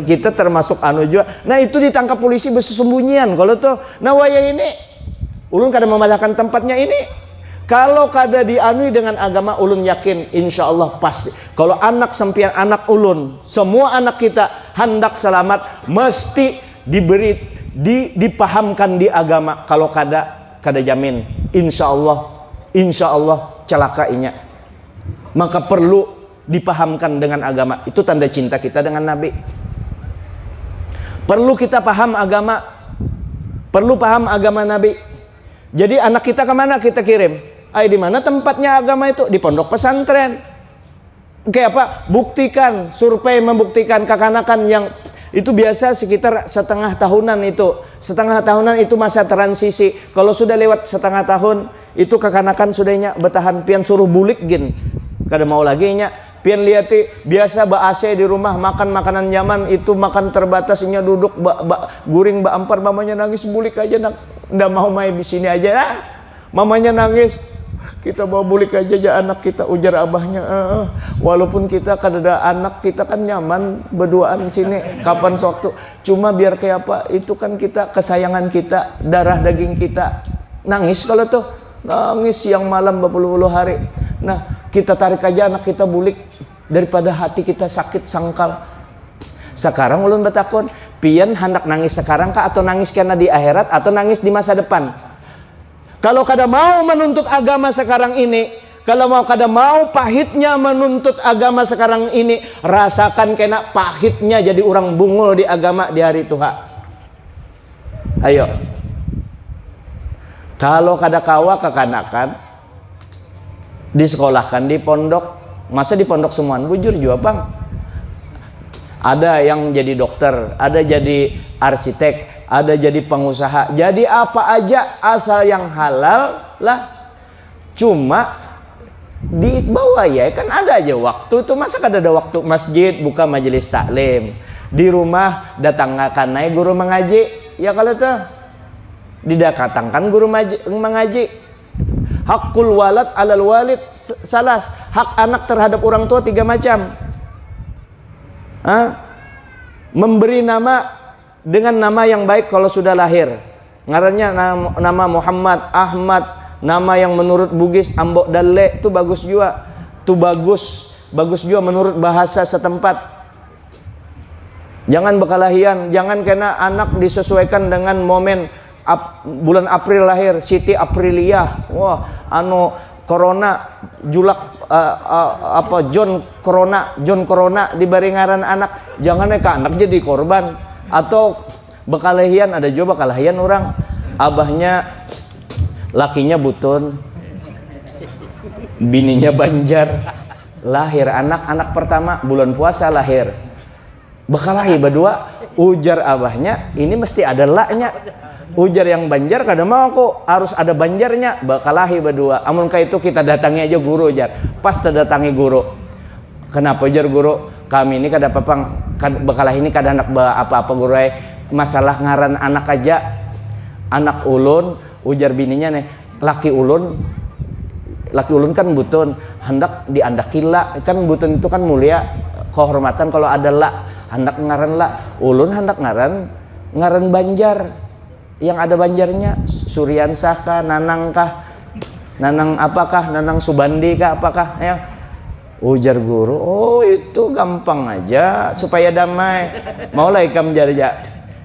kita termasuk anu juga. Nah itu ditangkap polisi bersembunyian kalau tuh. Nah waya ini ulun kada memadahkan tempatnya ini. Kalau kada dianui dengan agama, ulun yakin insya Allah pasti. Kalau anak sempian anak ulun, semua anak kita hendak selamat, mesti dipahamkan di agama. Kalau kada jamin insya Allah celaka inya. Maka perlu dipahamkan dengan agama. Itu tanda cinta kita dengan Nabi. Perlu kita paham agama, perlu paham agama Nabi. Jadi anak kita kemana kita kirim? Di mana tempatnya agama itu? Di pondok pesantren. Kayak apa? Buktikan, survei membuktikan kekanakan yang itu biasa sekitar setengah tahunan itu masa transisi. Kalau sudah lewat setengah tahun itu kekanakan sudahnya bertahan, pian suruh bulik gin kada mau lagi nya. Pian liati biasa ba-AC di rumah, makan makanan nyaman itu, makan terbatasnya, duduk guring ampar, mamanya nangis bulik aja ndak mau main di sini aja lah. Mamanya nangis, kita bawa bulik aja anak kita, ujar abahnya. Walaupun kita kada ada anak, kita kan nyaman berduaan sini kapan sewaktu. Cuma biar kayak apa, itu kan kita kesayangan kita, darah daging kita. Nangis kalau tuh, nangis siang malam berpuluh-puluh hari. Nah kita tarik aja anak kita bulik daripada hati kita sakit sangkal. Sekarang ulun betakon, pian hendak nangis sekarang kah atau nangis karena di akhirat atau nangis di masa depan? Kalau kada mau menuntut agama sekarang ini, kalau kada mau pahitnya menuntut agama sekarang ini, rasakan kena pahitnya jadi orang bungul di agama di hari Tuhan. Ayo. Kalau kada kawa kekanakan disekolahkan di pondok, masa di pondok semuaan bujur juga bang. Ada yang jadi dokter, ada jadi arsitek, ada jadi pengusaha, jadi apa aja asal yang halal lah. Cuma di bawah ya kan ada aja waktu tuh, masa kada ada waktu masjid buka majelis taklim, di rumah datangkan naik guru mengaji ya, kalau tuh didakatangkan guru mengaji. Hakul walad alal walid salas, hak anak terhadap orang tua 3 macam. Memberi nama dengan nama yang baik kalau sudah lahir, ngarannya nama Muhammad, Ahmad, nama yang menurut Bugis Ambok Dalle itu bagus juga, itu bagus juga menurut bahasa setempat. Jangan bekalahian, jangan kena anak disesuaikan dengan momen bulan April lahir, Siti Aprilia, wah Corona, Julak John Corona diberi ngaran anak. Jangan ke anak jadi korban. Atau bekalahian, ada juga bekalahian orang abahnya lakinya butun, bininya banjar, lahir anak pertama bulan puasa lahir, bekalahi berdua. Ujar abahnya ini mesti ada laknya. Ujar yang banjar kadang mau kok harus ada banjarnya, bekalahi berdua. Amun kayak itu kita datangi aja guru ujar. Pas terdatangi guru, kenapa ujar guru? Kami ini kada papang bekalahi ini kada anak apa-apa guru, masalah ngaran anak aja. Anak ulun, ujar bininya nih, laki ulun kan butun, hendak diandakila, kan butun itu kan mulia, kehormatan kalau ada la, hendak ngaran la. Ulun hendak ngaran banjar, yang ada banjarnya, Suryansah kah, Nanang kah, Nanang apakah, Nanang Subandi kah, apakah ya. Ujar guru, oh itu gampang aja supaya damai. Maulah ikam jarja,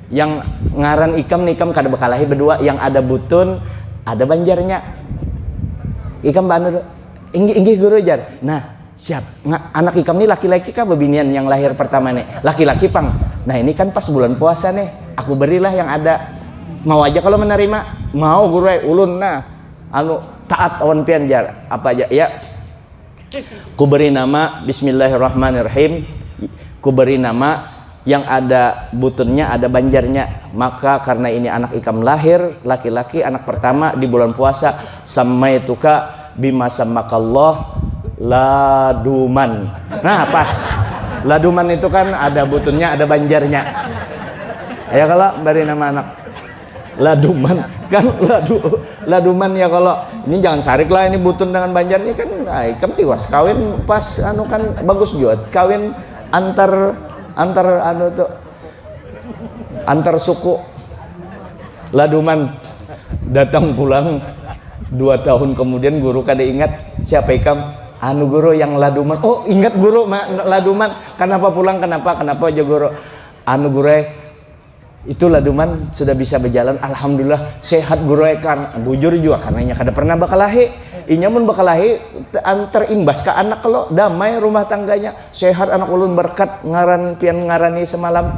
yang ngaran ikam kada bekalahi berdua, yang ada butun ada banjarnya. Ikam banu inggih guru jar. Nah siap, anak ikam nih laki-laki kah bebinian yang lahir pertama nih? Laki-laki pang. Nah ini kan pas bulan puasa nih, aku berilah yang ada. Mau aja kalau menerima, mau guru ulun nah taat awan pian jar, apa aja ya. Ku beri nama Bismillahirrahmanirrahim, ku beri nama yang ada butunnya ada banjarnya. Maka karena ini anak ikam lahir laki-laki, anak pertama di bulan puasa, samaituka bima samakallah laduman. Nah pas laduman itu kan ada butunnya ada banjarnya ya. Kalau beri nama anak laduman kan laduman ya, kalau ini jangan sarik lah, ini butun dengan banjarnya kan. Nah, ikam tiwas kawin pas kan bagus juga kawin antar suku. Laduman datang pulang 2 tahun kemudian guru kada ingat siapa ikam, guru yang laduman. Oh ingat guru laduman, kenapa pulang, kenapa aja guru guru itu laduman sudah bisa berjalan, alhamdulillah sehat guru kan. Bujur juga karenanya kada pernah bakalahi, inyamun bakalahi terimbas ke anak kalau damai rumah tangganya, sehat anak ulun berkat ngarani semalam.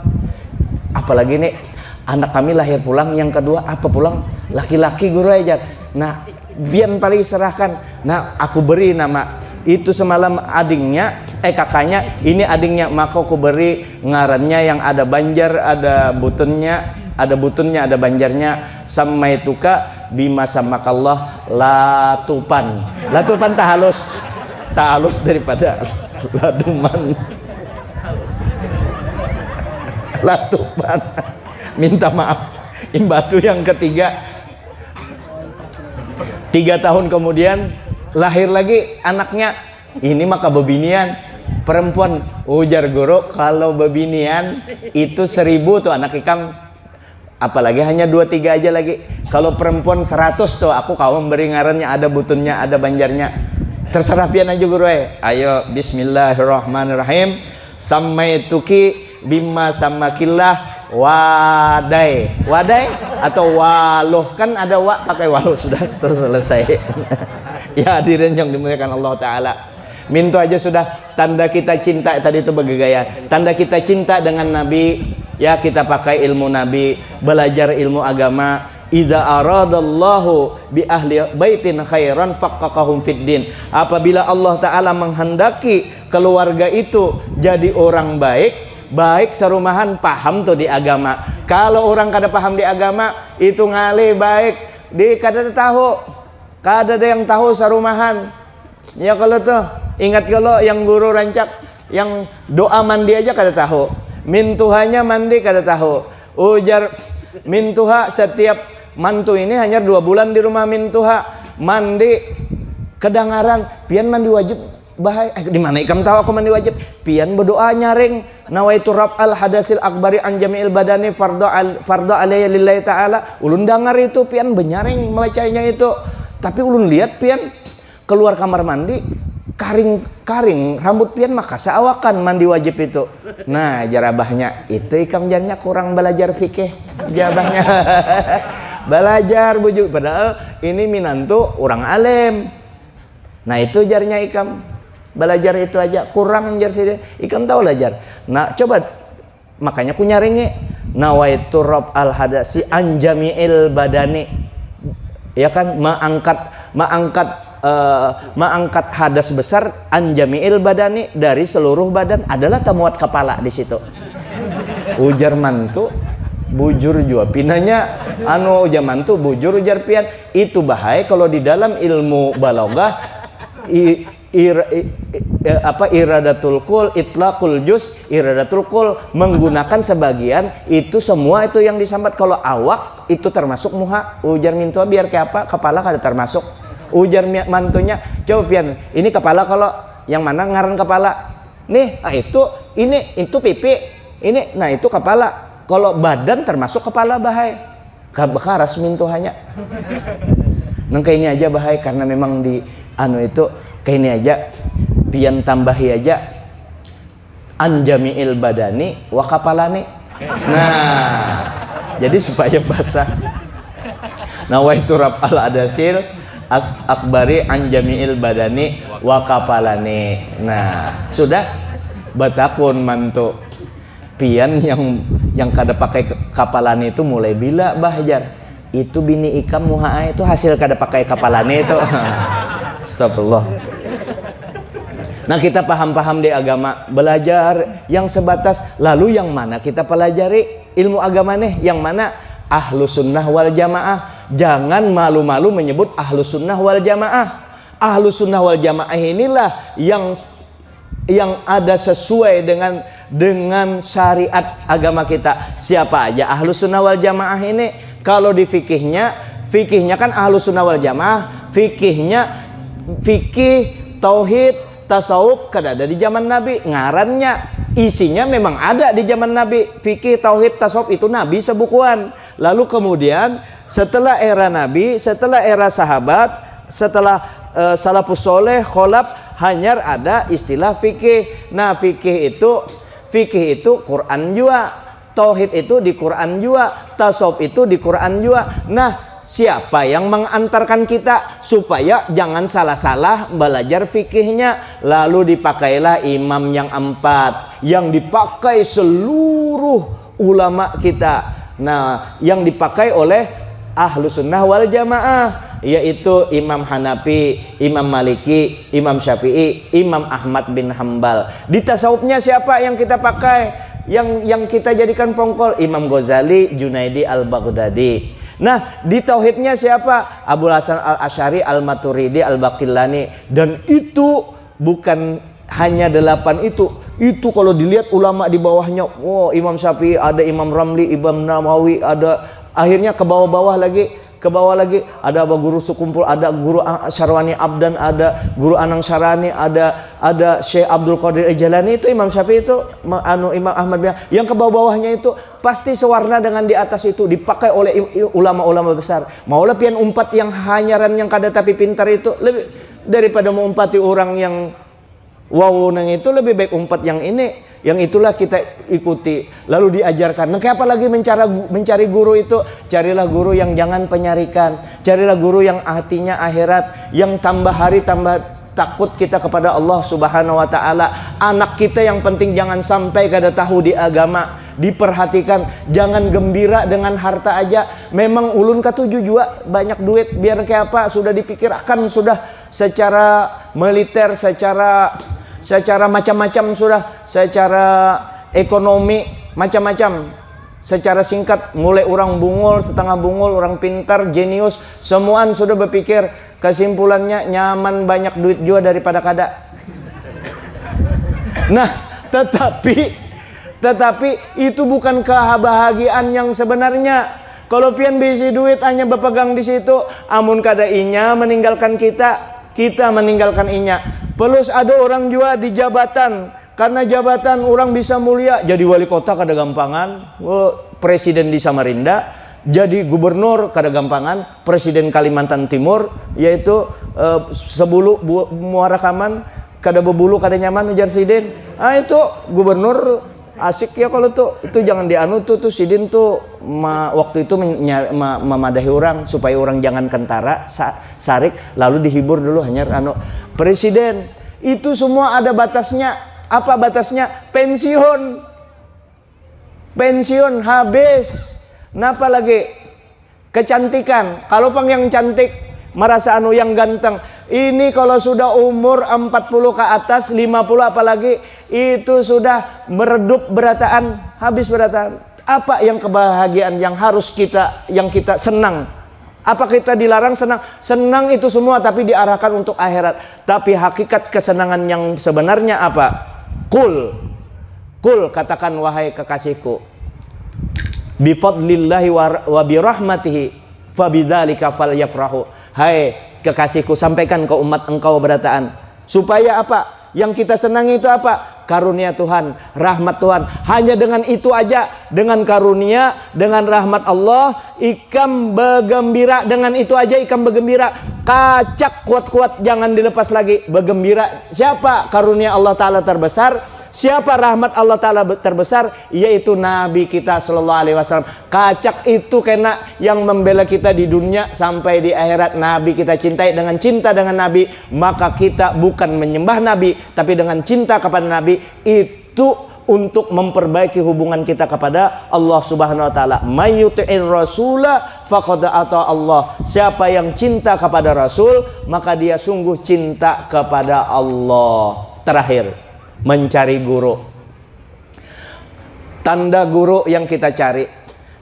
Apalagi nih anak kami lahir pulang yang kedua apa pulang laki-laki guru aja. Nah biar paling serahkan. Nah aku beri nama itu semalam adingnya kakaknya, ini adingnya, maka aku beri ngarannya yang ada banjar ada butunnya ada banjarnya, samaituka bima samakallah latupan. Latupan tak halus daripada laduman. Latupan minta maaf. Imbatu yang ketiga 3 tahun kemudian lahir lagi anaknya, ini maka bebinian perempuan. Ujar guru kalau bebinian itu 1000 tuh anak ikam, apalagi hanya 2-3 aja lagi. Kalau perempuan 100 tuh aku kau memberi ngarannya ada butunnya ada banjarnya. Terserah pian aja guru. Ayo Bismillahirrahmanirrahim, samaituki bima samakillah wadai atau waluh, kan ada wa pakai waluh, sudah selesai. Ya hadirin yang dimuliakan Allah Ta'ala, minta aja sudah tanda kita cinta tadi itu bergaya, tanda kita cinta dengan Nabi ya, kita pakai ilmu Nabi, belajar ilmu agama, idza aradallahu bi ahli baitin khairan faqaqahum fid din. Apabila Allah taala menghendaki keluarga itu jadi orang baik serumahan paham tuh di agama. Kalau orang kada paham di agama itu ngalih baik di kada tahu, kada ada yang tahu sarumahan. Ya kalau tuh ingat kalau yang guru rancak yang doa mandi aja kada tahu, mintuhanya mandi kada tahu. Ujar mintuha setiap mantu ini hanya 2 bulan di rumah mintuha mandi kedengaran pian mandi wajib bahaya. Di mana ikam tahu aku mandi wajib? Pian berdoa nyaring nawaitu raf'al hadasil akbari an jami'il badani fardo alayya lillahi ta'ala. Ulun dengar itu pian benyaring membacanya itu. Tapi ulun lihat pian keluar kamar mandi karing rambut pian maka seawakan mandi wajib itu. Nah jarabahnya itu ikam jarnya kurang belajar fikih jarabahnya. Belajar bujuk padahal ini minantu orang alim. Nah itu jarnya ikam belajar itu aja kurang jar sih ikam tahu belajar. Nah coba makanya ku nyaringi nawaitu rob al hadasi anjamiil badani, ya kan, mengangkat hadas besar anjamiil badani dari seluruh badan adalah tamuat kepala di situ. Ujar mantu bujur jua pinanya ujar mantu bujur ujar pian itu bahaya kalau di dalam ilmu balogah iradatul kul itlaqul juz iradatul kul menggunakan sebagian itu semua itu yang disambat. Kalau awak itu termasuk muha. Ujar mintua biar kayak apa kepala kada termasuk. Ujar mantunya coba pian ini kepala kalau yang mana ngaran kepala nih itu pipi ini nah itu kepala. Kalau badan termasuk kepala bahaya karas mintuhanya. Nengka ini aja bahaya karena memang di itu kayak ini aja pian tambahi aja anjamiil badani wa kapalani. Nah jadi supaya basah nawaitu raf'al adasil akbari anjamiil badani wa kapalani. Nah sudah batakun mantu pian yang kada pakai kapalani itu mulai bila bahjar itu bini ikam muha itu hasil kada pakai kapalani itu. Astagfirullah. Nah kita paham-paham di agama belajar yang sebatas lalu yang mana kita pelajari ilmu agama nih yang mana ahlus sunnah wal jamaah. Jangan malu-malu menyebut ahlus sunnah wal jamaah. Ahlus sunnah wal jamaah inilah yang ada sesuai dengan syariat agama kita. Siapa aja ahlus sunnah wal jamaah ini? Kalau di fikihnya kan ahlus sunnah wal jamaah fikih tauhid tasawuf kada ada di zaman Nabi. Ngarannya isinya memang ada di zaman Nabi. Fikih tauhid tasawuf itu Nabi sebukuan. Lalu kemudian setelah era Nabi, setelah era sahabat, setelah salafus soleh kholaf hanya ada istilah fikih. Nah fikih itu Quran juga, tauhid itu di Quran juga, tasawuf itu di Quran juga. Nah siapa yang mengantarkan kita supaya jangan salah-salah belajar fikihnya? Lalu dipakailah imam yang 4 yang dipakai seluruh ulama kita. Nah yang dipakai oleh ahlus sunnah wal jamaah yaitu Imam Hanafi, Imam Maliki, Imam Syafi'i, Imam Ahmad bin Hambal. Di tasawufnya siapa yang kita pakai? Yang kita jadikan pongkol? Imam Ghazali, Junaidi al-Baghdadi. Nah di tauhidnya siapa? Abu Hasan al-Asy'ari, al-Maturidi, al-Baqillani. Dan itu bukan hanya 8 itu kalau dilihat ulama di bawahnya, Imam Syafi'i ada, Imam Ramli, Imam Nawawi ada, akhirnya ke bawah lagi ada guru Sukumpul, ada guru Syarwani Abdan, ada guru Anang Syarani, ada Syekh Abdul Qadir Jalani. Itu Imam Syafi'i itu Imam Ahmad bin. Yang ke bawahnya itu pasti sewarna dengan di atas itu dipakai oleh ulama-ulama besar. Maulah pian umpat yang hanyaran yang kada tapi pintar itu lebih daripada mengumpati orang yang nang itu lebih baik umpat yang ini. Yang itulah kita ikuti lalu diajarkan. Nah kenapa lagi mencari guru itu? Carilah guru yang jangan penyarikan, carilah guru yang hatinya akhirat, yang tambah hari tambah takut kita kepada Allah Subhanahu wa taala. Anak kita yang penting jangan sampai kada tahu di agama. diperhatikan. Jangan gembira dengan harta aja. Memang ulun katuju juga banyak duit, biar kayak apa, sudah dipikirkan sudah secara militer, secara macam-macam sudah, secara ekonomi macam-macam. Secara singkat, mulai orang bungul, setengah bungul, orang pintar, jenius, semuaan sudah berpikir. Kesimpulannya nyaman banyak duit juga daripada kada. Nah, tetapi itu bukan kebahagiaan yang sebenarnya. Kalau pian bisi duit hanya berpegang di situ, amun kada inya meninggalkan kita, kita meninggalkan inya. Plus ada orang juga di jabatan. Karena jabatan orang bisa mulia, jadi wali kota kada gampangan, presiden di Samarinda, jadi gubernur kada gampangan, presiden Kalimantan Timur, yaitu sebulu muara kaman, kada bebulu kada nyaman ujar sidin. Itu gubernur asik ya kalau itu jangan dianu tuh sidin tuh waktu itu memadahi orang supaya orang jangan kentara sarik, lalu dihibur dulu hanya presiden. Itu semua ada batasnya. Apa batasnya? Pensiun habis. Napa lagi? Kecantikan. Kalau pang yang cantik merasa yang ganteng. Ini kalau sudah umur 40 ke atas, 50 apalagi, itu sudah meredup berataan, habis berataan. Apa yang kebahagiaan yang harus yang kita senang? Apa kita dilarang senang? Senang itu semua tapi diarahkan untuk akhirat. Tapi hakikat kesenangan yang sebenarnya apa? Kul katakan wahai kekasihku, bifadlillahi wa birahmatihi fabidzalika falyafrahu. Hai kekasihku, sampaikan ke umat engkau berataan supaya apa? Yang kita senangi itu apa? Karunia Tuhan, rahmat Tuhan. Hanya dengan itu aja, dengan karunia, dengan rahmat Allah, ikam bergembira. Dengan itu aja ikam bergembira. Kacak kuat-kuat, jangan dilepas lagi. Bergembira. Siapa karunia Allah Ta'ala terbesar? Siapa rahmat Allah Ta'ala terbesar? Yaitu Nabi kita Sallallahu Alaihi Wasallam. Kacak itu kena yang membela kita di dunia sampai di akhirat. Nabi kita cintai. Dengan cinta dengan Nabi, maka kita bukan menyembah Nabi, tapi dengan cinta kepada Nabi itu untuk memperbaiki hubungan kita kepada Allah Subhanahu Wa Ta'ala. Mayyuti'ir rasulah faqad ata Allah. Siapa yang cinta kepada Rasul, maka dia sungguh cinta kepada Allah. Terakhir, mencari guru. Tanda guru yang kita cari,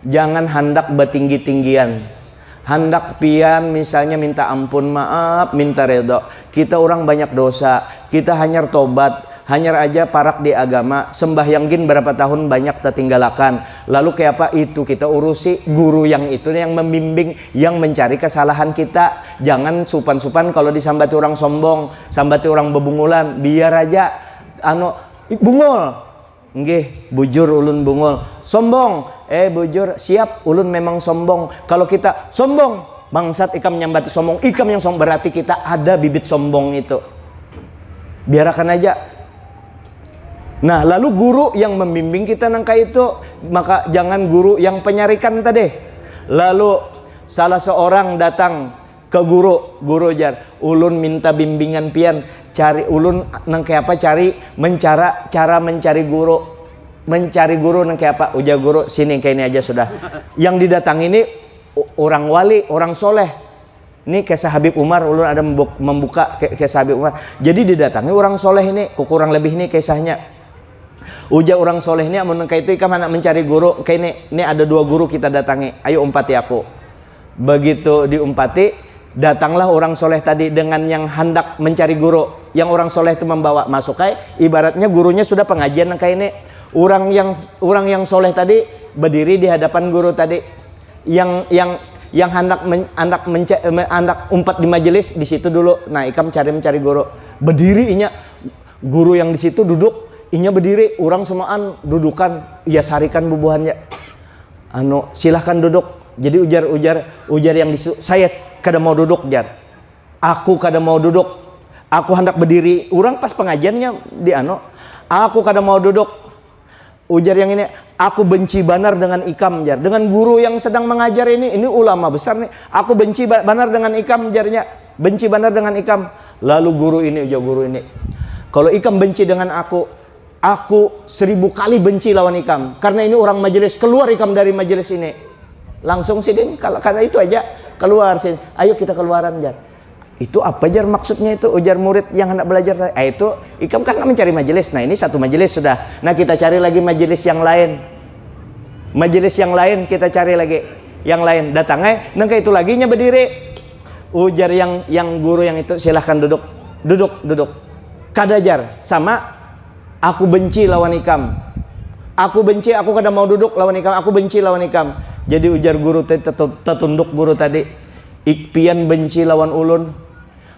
jangan hendak bertinggi-tinggian, hendak pian misalnya minta ampun, maaf, minta redha. Kita orang banyak dosa, kita hanya tobat, hanya aja parak di agama, sembahyang gin berapa tahun banyak tertinggalakan. Lalu kayak apa itu kita urusi guru yang itu yang membimbing, yang mencari kesalahan kita. Jangan supan-supan kalau disambati orang sombong, sambati orang bebungulan, biar aja bungul, nggih, bujur ulun bungul, sombong, bujur, siap, ulun memang sombong. Kalau kita sombong, bangsat ikam nyambati sombong, ikam yang sombong, berarti kita ada bibit sombong itu. Biarkan aja. Nah, lalu guru yang membimbing kita nangka itu, maka jangan guru yang penyarikan tadi. Lalu salah seorang datang ke guru jar, ulun minta bimbingan pian, cari ulun nang kayak apa, cara mencari guru nang kayak apa. Ujar guru, sini kayak ini aja sudah. Yang didatangi ini orang wali, orang soleh. Ini kisah Habib Umar, ulun ada membuka kisah Habib Umar. Jadi didatangi orang soleh ini, kurang lebih ini kisahnya. Ujar orang soleh ini, amun kayak itu ikam anak mencari guru, kayak ini ada 2 guru kita datangi, ayo umpati aku. Begitu diumpati, datanglah orang soleh tadi dengan yang hendak mencari guru. Yang orang soleh itu membawa masuk kayak ibaratnya gurunya sudah pengajian kayak ini. Orang yang soleh tadi berdiri di hadapan guru tadi. Yang hendak umpat di majelis di situ dulu. Nah, ikam mencari guru. Berdiri inya guru yang di situ duduk, inya berdiri, orang semaan dudukan, ia sarikan bubuhannya. Silahkan duduk. Jadi ujar yang di situ, saya kada mau duduk jar. Aku kada mau duduk. Aku hendak berdiri. Orang pas pengajiannya di aku kada mau duduk. Ujar yang ini, aku benci banar dengan ikam jar. Dengan guru yang sedang mengajar ini ulama besar nih. Aku benci banar dengan ikam jarnya. Benci banar dengan ikam. Lalu guru ini, ujar guru ini, kalau ikam benci dengan aku aku 1000 kali benci lawan ikam karena ini orang majelis, keluar ikam dari majelis ini. Langsung Sidin karena itu aja keluar sini. Ayo kita keluaran Jar. Itu apa Jar maksudnya itu? Ujar murid yang hendak belajar. Itu ikam kan mencari majelis. Nah ini satu majelis sudah. Nah kita cari lagi majelis yang lain. Majelis yang lain kita cari lagi. Yang lain datangnya nengka itu laginya berdiri. Ujar yang guru yang itu, silahkan duduk. Duduk. Kadajar sama aku benci lawan ikam. Aku benci, aku kada mau duduk lawan ikam. Aku benci lawan ikam. Jadi ujar guru tertunduk guru tadi. Ikpian benci lawan ulun.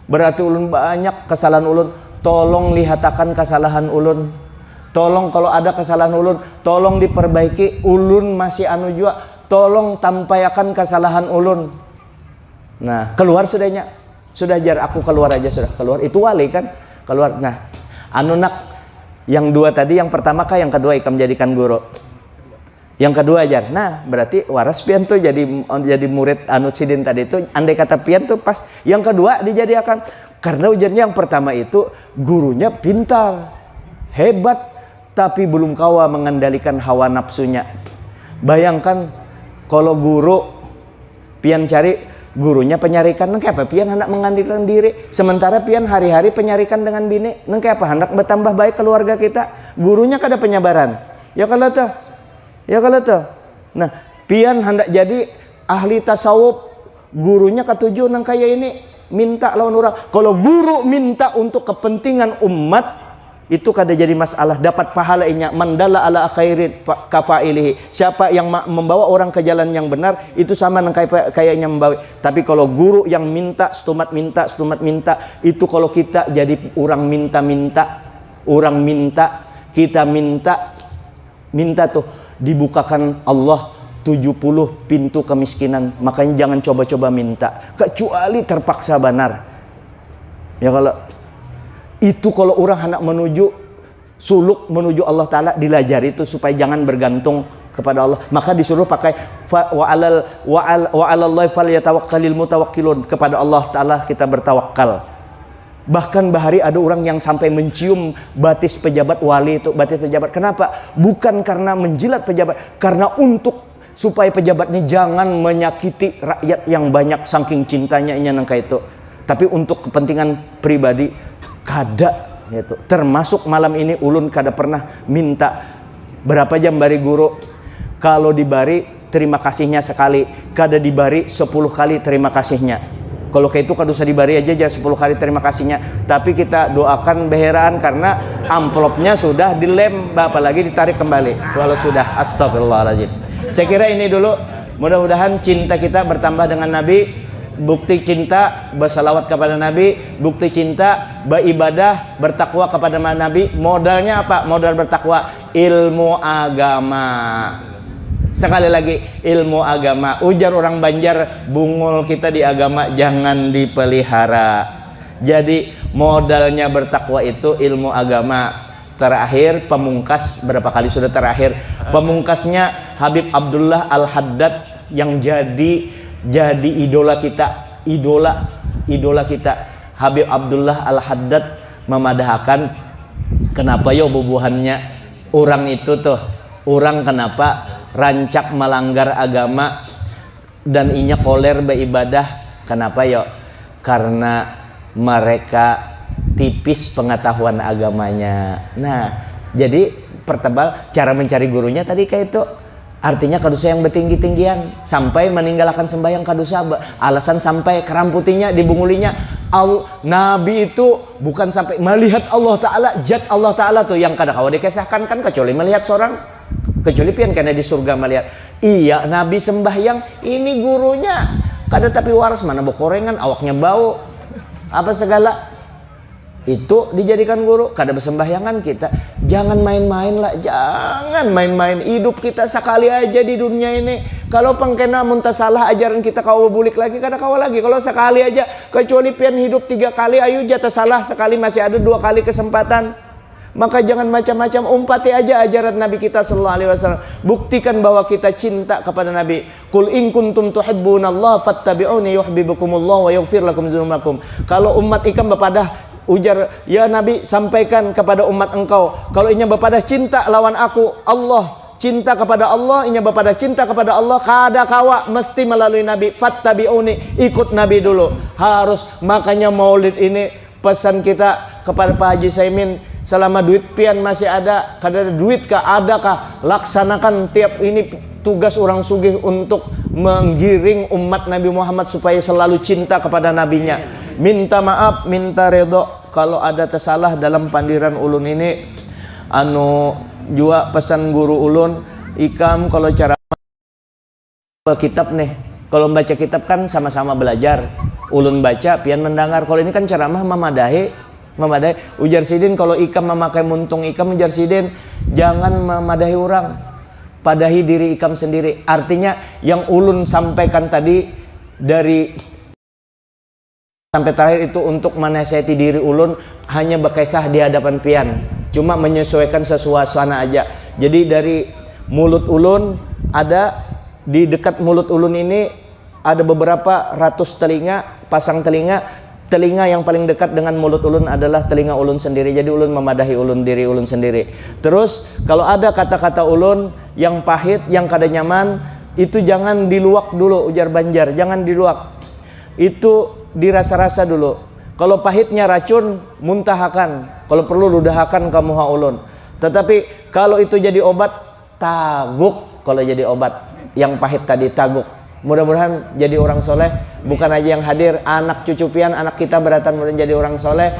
Berarti ulun banyak kesalahan ulun. Tolong lihatakan kesalahan ulun. Tolong kalau ada kesalahan ulun, tolong diperbaiki. Ulun masih anu jua. Tolong tampayakan kesalahan ulun. Nah, keluar sudahnya. Sudah Jar, aku keluar aja sudah. Keluar, itu wali kan? Keluar. Nah, anu nak yang dua tadi, yang pertama kah yang kedua ikam jadikan guru? Yang kedua Jar. Nah, berarti waras pian tuh jadi murid anu Sidin tadi itu, andai kata pian tuh pas. Yang kedua dijadikan, karena ujarnya yang pertama itu gurunya pintar, hebat, tapi belum kawa mengendalikan hawa nafsunya. Bayangkan kalau guru pian cari gurunya penyarikan, nengke apa pian hendak mengandalkan diri, sementara pian hari-hari penyarikan dengan bini, nengke apa hendak bertambah baik keluarga kita. Gurunya kada penyabaran. Ya kalau tuh. Nah, pian hendak jadi ahli tasawuf, gurunya ketujuh nang kaya ini minta lawan orang. Kalau guru minta untuk kepentingan umat, itu kada jadi masalah, dapat pahalanya. Mandala ala khairin kafailihi. Siapa yang membawa orang ke jalan yang benar, itu sama nang kayaknya membawa. Tapi kalau guru yang minta, stumat minta, itu kalau kita jadi orang minta, kita minta tuh dibukakan Allah 70 pintu kemiskinan. Makanya jangan coba-coba minta kecuali terpaksa benar. Ya kalau orang hendak menuju suluk menuju Allah Ta'ala, dilajari itu supaya jangan bergantung kepada Allah. Maka disuruh pakai wa 'alallahi falyatawakkalul mutawakkilun. Kepada Allah Ta'ala kita bertawakal. Bahkan bahari ada orang yang sampai mencium batis pejabat wali itu, batis pejabat. Kenapa? Bukan karena menjilat pejabat, karena untuk supaya pejabat ini jangan menyakiti rakyat yang banyak saking cintanya nangka itu. Tapi untuk kepentingan pribadi kada gitu. Termasuk malam ini ulun kada pernah minta berapa jam bari guru. Kalau dibari terima kasihnya sekali, kada dibari 10 kali terima kasihnya. Kalau kayak itu kada usah dibari aja 10 kali terima kasihnya. Tapi kita doakan beheraan karena amplopnya sudah dilem, apalagi ditarik kembali. Kalau sudah, astagfirullahaladzim. Saya kira ini dulu. Mudah-mudahan cinta kita bertambah dengan Nabi. Bukti cinta bersalawat kepada Nabi, bukti cinta beribadah bertakwa kepada Nabi. Modalnya apa? Modal bertakwa ilmu agama. Sekali lagi, ilmu agama. Ujar orang Banjar, bungul kita di agama jangan dipelihara. Jadi modalnya bertakwa itu ilmu agama. Terakhir pemungkas, berapa kali sudah terakhir pemungkasnya Habib Abdullah Al-Haddad yang jadi idola kita, idola kita. Habib Abdullah Al-Haddad memadahkan kenapa yo bubuhannya orang itu tuh, orang kenapa rancak melanggar agama dan inya koler beribadah. Kenapa yo? Karena mereka tipis pengetahuan agamanya. Nah, jadi pertebal cara mencari gurunya tadi kayak itu. Artinya kadusa yang bertinggi-tinggian sampai meninggalkan sembahyang kadusa. Alasan sampai keramputinya dibungulinya. Nabi itu bukan sampai melihat Allah Ta'ala, zat Allah Ta'ala tuh yang kadang kawa dikisahkan kan kecuali melihat seorang, kecuali pian karena di surga melihat. Iya, Nabi sembahyang, ini gurunya kada tapi waras, mana bokorengan, awaknya bau apa segala. Itu dijadikan guru, kada bersembahyangan kita. Jangan main-main lah, jangan main-main. Hidup kita sekali aja di dunia ini. Kalau pengkena muntah salah ajaran kita kau bulik lagi, kada kau lagi. Kalau sekali aja, kecuali pian hidup 3 kali, ayo jatah salah sekali, masih ada 2 kali kesempatan. Maka jangan macam-macam, umpati aja ajaran Nabi kita sallallahu alaihi wasallam. Buktikan bahwa kita cinta kepada Nabi. Qul in kuntum tuhibbunallaha fattabi'uni yuhibbukumullah wa yaghfir lakum dzunubakum. Kalau umat ikam bepadah Ujar, ya Nabi, sampaikan kepada umat engkau, kalau inya berpada cinta lawan aku, Allah cinta kepada Allah, inya berpada cinta kepada Allah, kada kawa mesti melalui Nabi. Fattabi'uni, ikut Nabi dulu. Harus, makanya maulid ini pesan kita kepada Pak Haji Saimin, selama duit pian masih ada, kada ada duit kah, adakah, laksanakan tiap ini tugas orang sugih untuk menggiring umat Nabi Muhammad supaya selalu cinta kepada nabinya. Minta maaf, minta redho kalau ada tersalah dalam pandiran ulun ini. Jua pesan guru ulun, ikam kalau cara kitab nih, kalau baca kitab kan sama-sama belajar, ulun baca pian mendengar. Kalau ini kan ceramah memadahi. Ujar sidin, kalau ikam memakai muntung ikam, ujar sidin, jangan memadahi orang, padahi diri ikam sendiri. Artinya yang ulun sampaikan tadi dari sampai terakhir itu untuk menasihati diri ulun, hanya berkisah di hadapan pian, cuma menyesuaikan suasana aja. Jadi dari mulut ulun, ada di dekat mulut ulun ini ada beberapa ratus telinga, pasang telinga. Telinga yang paling dekat dengan mulut ulun adalah telinga ulun sendiri. Jadi ulun memadahi ulun, diri ulun sendiri. Terus kalau ada kata-kata ulun yang pahit, yang kada nyaman, itu jangan diluak dulu, ujar Banjar, jangan diluak. Itu dirasa-rasa dulu. Kalau pahitnya racun, muntahakan. Kalau perlu ludahakan kamu haulun. Tetapi kalau itu jadi obat, taguk. Kalau jadi obat yang pahit tadi, taguk. Mudah-mudahan jadi orang soleh, bukan aja yang hadir, anak cucu pian, anak kita beratan mudah jadi orang soleh,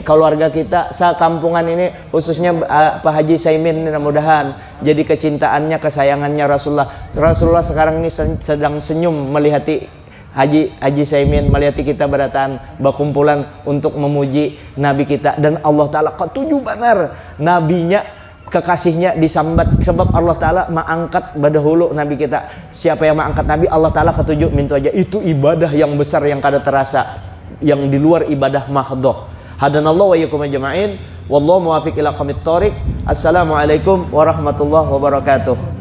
keluarga kita, sekampungan ini, khususnya Pak Haji Saimin, mudah-mudahan jadi kecintaannya, kesayangannya Rasulullah. Rasulullah sekarang ini sedang senyum melihati Haji Saimin, melihati kita beratan berkumpulan untuk memuji Nabi kita. Dan Allah Ta'ala ketujuh benar Nabinya, kekasihnya disambat, sebab Allah Ta'ala mengangkat badahulu Nabi kita. Siapa yang mengangkat Nabi, Allah Ta'ala ketujuh, minta aja. Itu ibadah yang besar yang kada terasa, yang di luar ibadah mahdoh. Hadanallahu wa iyyakum ajma'in. Wallahu muwaffiq ila aqwamit thoriq. Assalamualaikum warahmatullahi wabarakatuh.